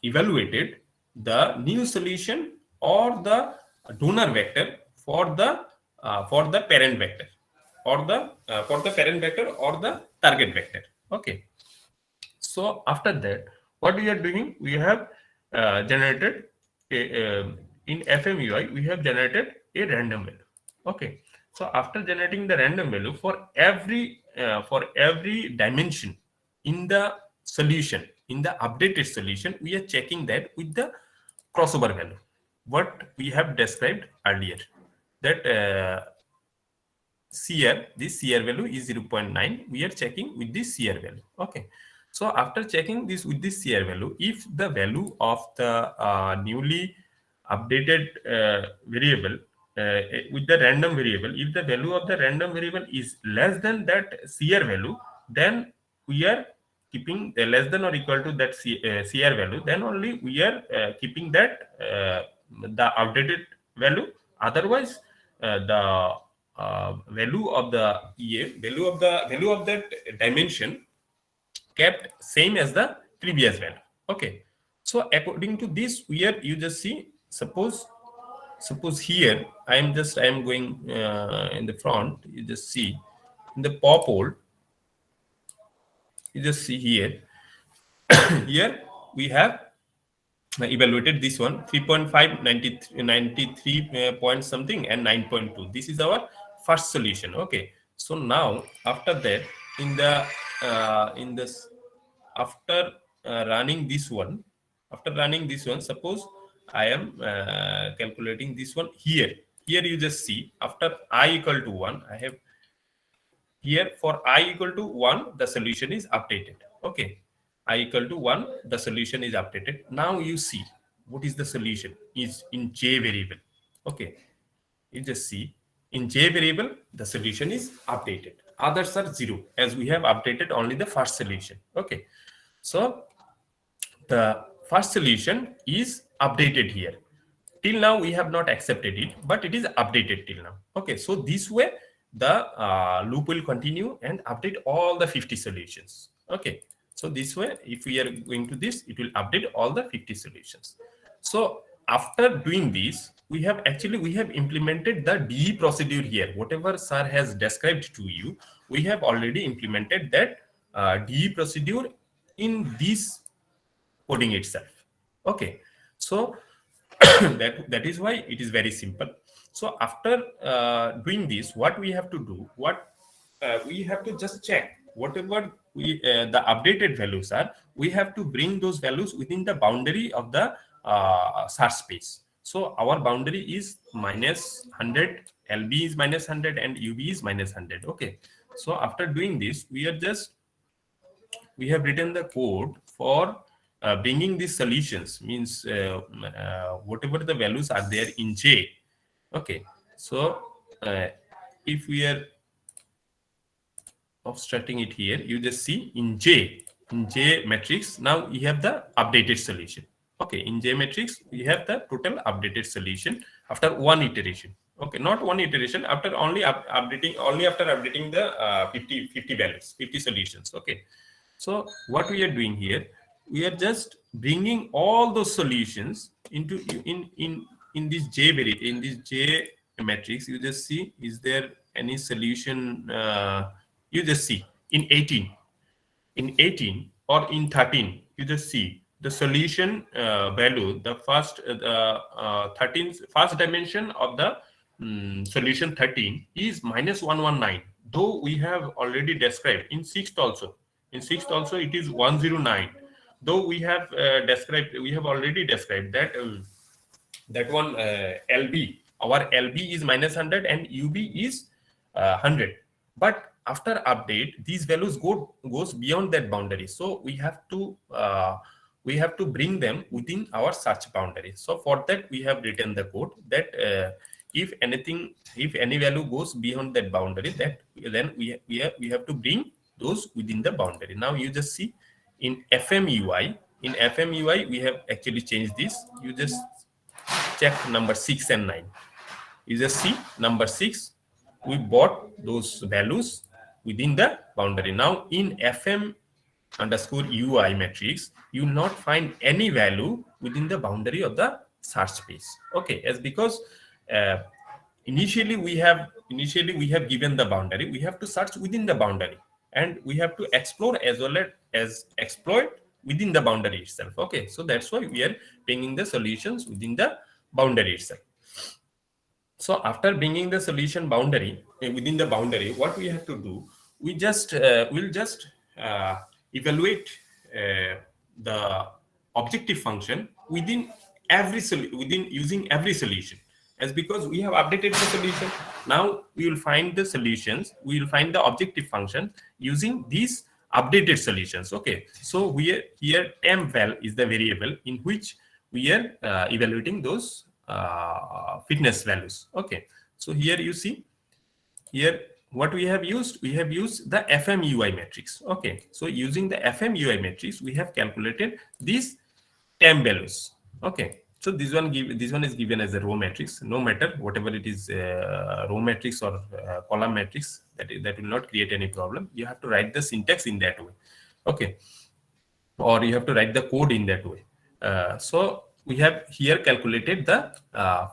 S6: evaluated the new solution or the donor vector for the parent vector, or the target vector. Okay. So after that, what we are doing, we have generated in FMUI, we have generated a random value. Okay. So after generating the random value for every dimension in the solution, in the updated solution, we are checking that with the crossover value, what we have described earlier, that this CR value is 0.9. We are checking with this CR value. Okay. So after checking this with this CR value, if the value of the newly updated variable with the random variable, if the value of the random variable is less than that CR value, then we are keeping less than or equal to that CR value, then only we are keeping that the updated value. Otherwise, the value of the value of that dimension kept same as the previous value. Okay. So according to this, you just see, suppose here I am going in the front. You just see in the pop old. You just see here. Here we have evaluated this one 3.5, 93 point something, and 9.2. This is our first solution. Okay. So now after that, after running this one, After running this one, suppose I am calculating this one here. Here you just see after I equal to 1, I have here for I equal to 1, the solution is updated. Okay. I equal to 1, the solution is updated. Now you see what is the solution is in J variable. Okay. You just see in J variable, the solution is updated. Others are 0 as we have updated only the first solution. Okay. So the first solution is updated here. Till now we have not accepted it, but it is updated till now. Okay, so this way the loop will continue and update all the 50 solutions. Okay, so this way if we are going to this, it will update all the 50 solutions. So after doing this, we have implemented the DE procedure here. Whatever sir has described to you, we have already implemented that DE procedure in this coding itself. Okay, so that is why it is very simple. So after doing this, what we have to do, we have to just check whatever the updated values are, we have to bring those values within the boundary of the search space. So our boundary is -100, LB is -100 and UB is -100. Okay, so after doing this, we have written the code for bringing these solutions, means whatever the values are there in J. Okay, so if we are obstructing it here, you just see in J matrix, now you have the updated solution. Okay, in J matrix, we have the total updated solution after one iteration. Okay, not one iteration, after only updating the 50 values, 50 solutions. Okay, so what we are doing here, we are just bringing all those solutions into in this J matrix. You just see, is there any solution? You just see in 18 or in 13, you just see the solution value, the first 13th dimension of the solution 13 is -119. Though we have already described in 6th also. In 6th also it is 109. Though we have already described that that one LB, our LB is -100 and UB is 100. But after update, these values goes beyond that boundary. So we have to bring them within our search boundary. So for that we have written the code that if any value goes beyond that boundary, that then we have to bring those within the boundary. Now you just see in FMUI, we have actually changed this. You just check number 6 and 9. You just see number 6, we brought those values within the boundary. Now in FM_UI matrix, you will not find any value within the boundary of the search space. Okay, as because initially we have given the boundary, we have to search within the boundary, and we have to explore as well as exploit within the boundary itself. Okay, so that's why we are bringing the solutions within the boundary itself. So after bringing the solution boundary within the boundary, what we have to do, we just will just evaluate the objective function within using every solution. As because we have updated the solution, now we will find the solutions, we will find the objective function using these updated solutions. Okay, so here temp_val is the variable in which we are evaluating those fitness values. Okay, so here you see, here what we have used the FMUI matrix. Okay, so using the FMUI matrix, we have calculated these temp values. Okay, so this one is given as a row matrix. No matter whatever it is, row matrix or column matrix, that will not create any problem. You have to write the syntax in that way. Okay, or you have to write the code in that way. So we have here calculated the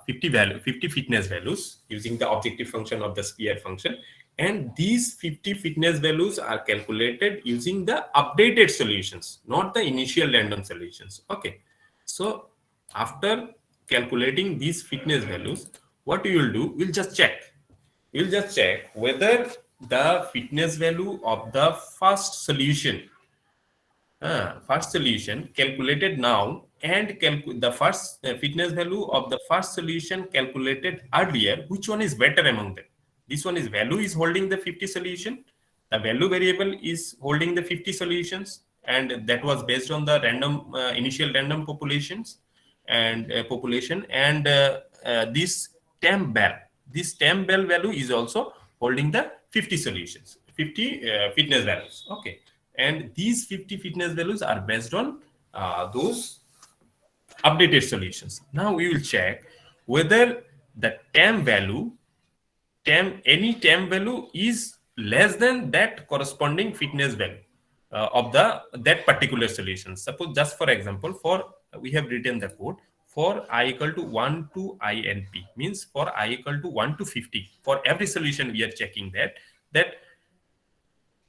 S6: 50 fitness values using the objective function of the sphere function, and these 50 fitness values are calculated using the updated solutions, not the initial random solutions. Okay, so after calculating these fitness values, what you will do, we'll just check whether the fitness value of the first solution calculated now and the first fitness value of the first solution calculated earlier, which one is better among them? This one is value is holding the 50 solution. The value variable is holding the 50 solutions, and that was based on the random initial random populations and population. And this temp bell value is also holding the 50 solutions, 50 fitness values. Okay, and these 50 fitness values are based on those updated solutions. Now we will check whether the any temp value is less than that corresponding fitness value of that particular solution. Suppose, just for example, we have written the code for I equal to 1 to INP, means for I equal to 1 to 50. For every solution, we are checking that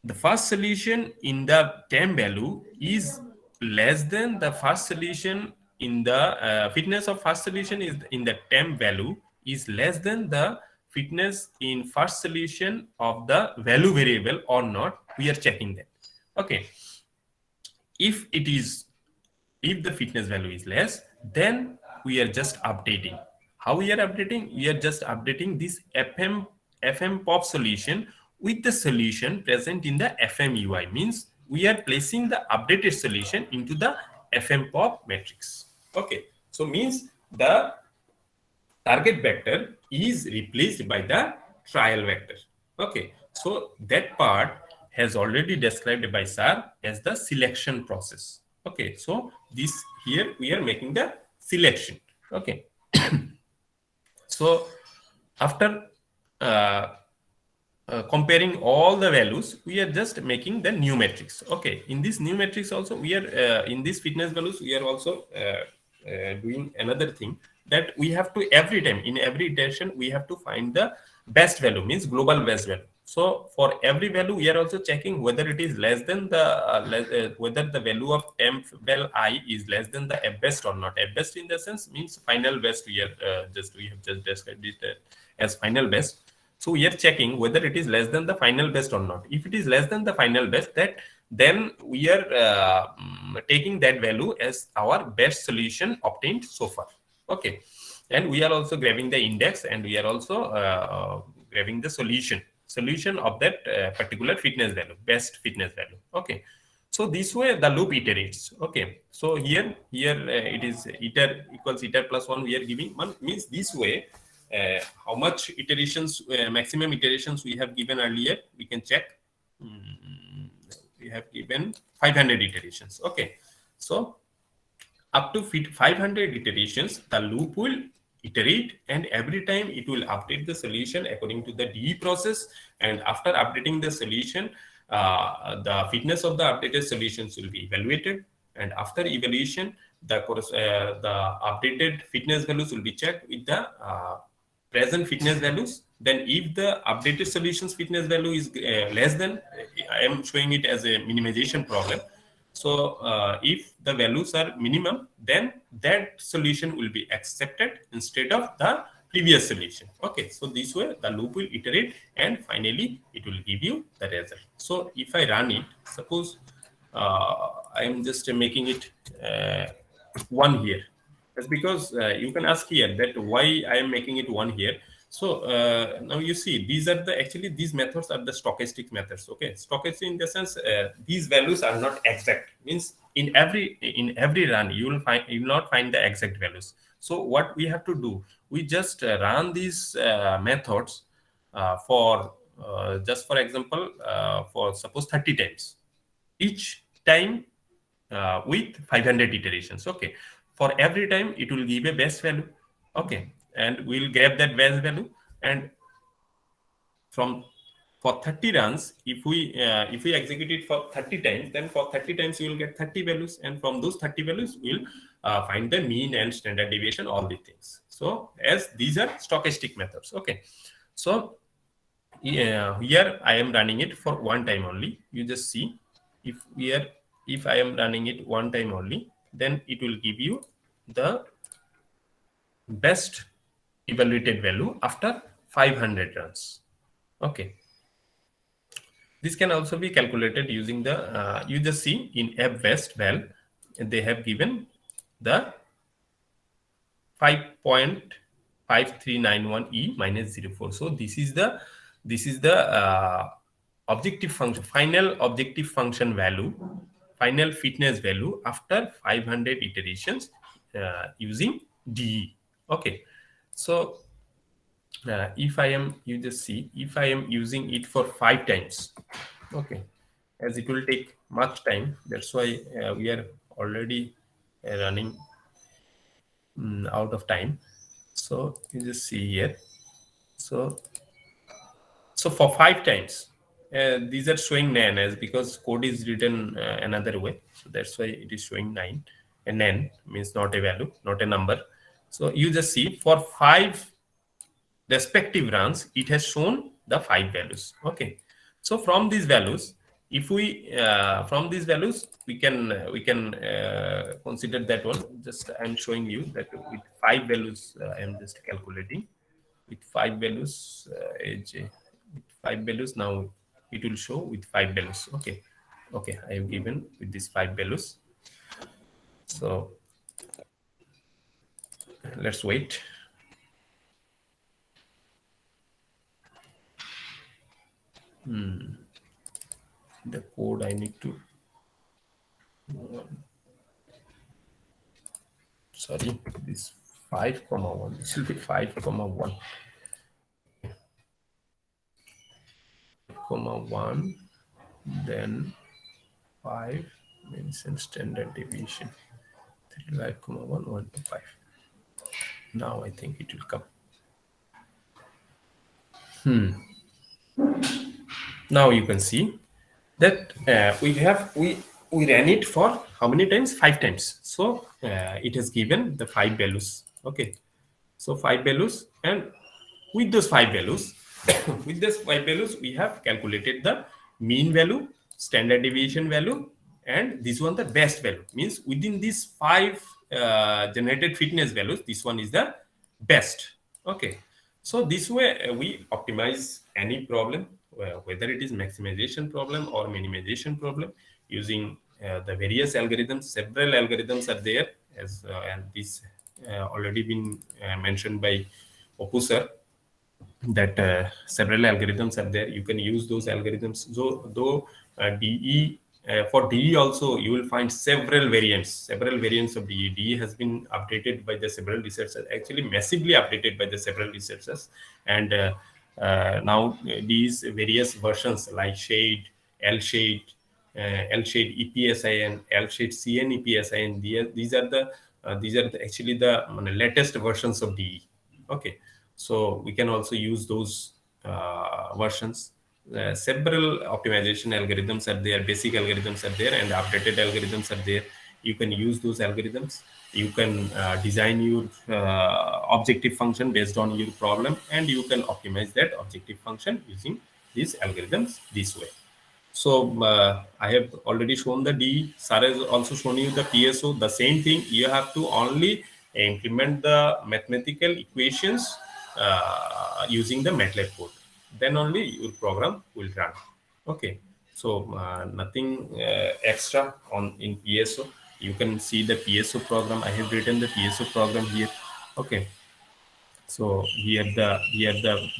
S6: the first solution in the temp value is less than the first solution in the fitness of first solution is in the temp value is less than the fitness in first solution of the value variable or not. We are checking that. Okay, if the fitness value is less, then we are just updating. How we are updating? We are just updating this FM pop solution with the solution present in the FM UI, means we are placing the updated solution into the FM pop matrix. Okay, so means the target vector is replaced by the trial vector. Okay, so that part has already described by sir as the selection process. Okay, so this here we are making the selection. Okay, so after comparing all the values, we are just making the new matrix. Okay, in this new matrix also we are in these fitness values we are also doing another thing, that we have to every time in every iteration we have to find the best value, means global best value. So for every value we are also checking whether it is less than the whether the value of temp val I is less than the F best or not. F best in the sense means final best. We have just described it as final best. So we are checking whether it is less than the final best or not. If it is less than the final best, then we are taking that value as our best solution obtained so far. Okay, and we are also grabbing the index, and we are also grabbing the solution of that particular fitness value, best fitness value. Okay, so this way the loop iterates. Okay, so here it is iter equals iter plus 1. We are giving 1, means this way how much iterations, maximum iterations we have given earlier, we can check. We have given 500 iterations. Okay, so up to 500 iterations, the loop will iterate, and every time it will update the solution according to the DE process. And after updating the solution, the fitness of the updated solutions will be evaluated, and after evaluation, the updated fitness values will be checked with the present fitness values. Then if the updated solutions fitness value is less than, I am showing it as a minimization problem. So if the values are minimum, then that solution will be accepted instead of the previous solution. Okay, so this way the loop will iterate, and finally it will give you the result. So if I run it, suppose I am just making it 1 here. That's because you can ask here that why I am making it 1 here. So now you see these methods are the stochastic methods. Okay, stochastic in the sense these values are not exact. Means in every run you will not find the exact values. So what we have to do, we just run these methods for just for example for suppose 30 times, each time with 500 iterations. Okay, for every time it will give a best value. Okay, and we'll grab that best value, and for 30 runs, if we execute it for 30 times, then for 30 times you will get 30 values, and from those 30 values we'll find the mean and standard deviation, all the things. So as these are stochastic methods. Okay, so here I am running it for 1 time only. You just see if I am running it 1 time only, then it will give you the best evaluated value after 500 runs. Okay, this can also be calculated using the you just see in F best val they have given the 5.5391e minus 04. So this is the objective function, final objective function value, final fitness value after 500 iterations using DE. Okay, so if I am, you just see, if I am using it for 5 times, okay, as it will take much time, that's why we are already running out of time. So you just see here. So for 5 times, these are showing nan as because code is written another way. So that's why it is showing 9. And nan means not a value, not a number. So you just see for 5 respective runs, it has shown the 5 values. Okay. So from these values, if we we can consider that one. Just I'm showing you that with 5 values, I am just calculating with 5 values. With 5 values, now it will show with 5 values. Okay, I have given with these 5 values. So let's wait. The code I need to, sorry, this 5,1, this will be 5,1, 5,1, then 5 mention standard deviation, 35,1, 1 to 5. Now I think it will come. Now you can see that we ran it for how many times? 5 times. So it has given the 5 values. Okay, so 5 values, and with those 5 values, we have calculated the mean value, standard deviation value, and this one the best value. Means within these 5 generated fitness values, this one is the best. Okay, so this way we optimize any problem, whether it is maximization problem or minimization problem, using the various algorithms. Several algorithms are there, as and this already been mentioned by Opus sir, that several algorithms are there. You can use those algorithms. So though DE, for DE also you will find several variants of DE. DE has been updated by the several researchers, actually massively updated by the several researchers, and now these various versions like shade, L-shade, L-shade EPSIN, L-shade CN EPSIN, these are the actually the latest versions of DE. Okay, so we can also use those versions. Several optimization algorithms are there, basic algorithms are there, and updated algorithms are there. You can use those algorithms. You can design your objective function based on your problem, and you can optimize that objective function using these algorithms this way. So I have already shown the D. Sir has also shown you the PSO. The same thing. You have to only implement the mathematical equations using the MATLAB code. Then only your program will run. Okay. So nothing extra in PSO. You can see the PSO program. I have written the PSO program here. Okay. So here the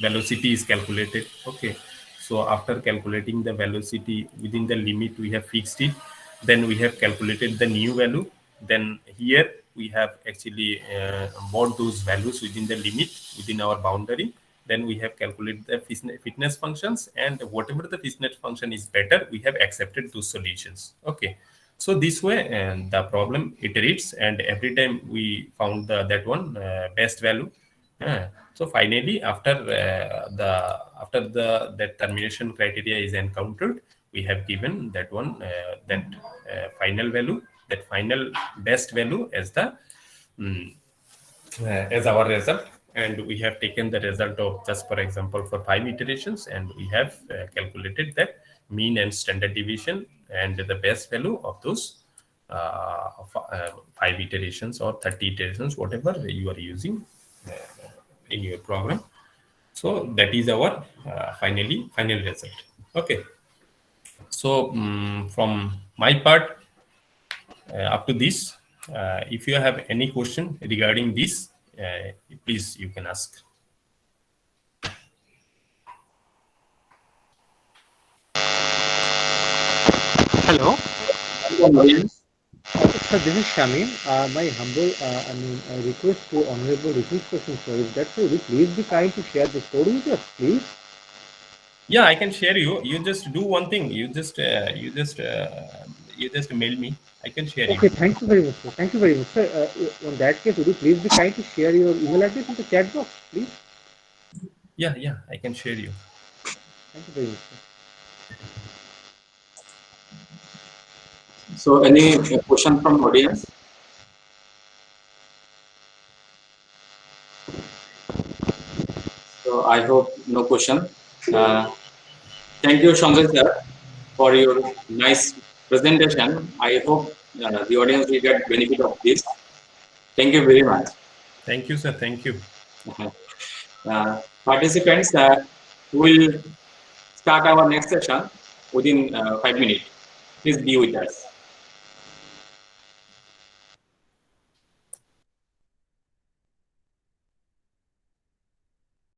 S6: velocity is calculated. Okay. So after calculating the velocity within the limit, we have fixed it. Then we have calculated the new value. Then here we have actually bought those values within the limit, within our boundary. Then we have calculated the fitness functions, and whatever the fitness function is better, we have accepted those solutions. Okay. So this way, the problem iterates, and every time we found that one best value. So finally, after that termination criteria is encountered, we have given that one final value, that final best value as the as our result, and we have taken the result of, just for example, for 5 iterations, and we have calculated that mean and standard deviation and the best value of those 5 iterations or 30 iterations, whatever you are using in your program. So that is our final result. Okay. So from my part, up to this, If you have any question regarding this, please you can ask.
S4: Hello.
S2: Audience.
S4: Sir, this is Shamin. My humble, request to Honorable Ritesh Kashin, sir, if that's so, would you please be kind to share the code with us, please?
S6: Yeah, I can share you. You just do one thing. You just mail me. I can share
S4: Okay,
S6: you.
S4: thank you very much, sir. Thank you very much, sir. In that case, would you please be kind to share your email address in the chat box, please?
S6: Yeah, I can share you.
S4: Thank you very much, sir.
S2: So any question from audience? So I hope no question. Thank you, Sanjay sir, for your nice presentation. I hope the audience will get benefit of this. Thank you very much.
S6: Thank you, sir. Thank you.
S2: Participants, we will start our next session within 5 minutes. Please be with us.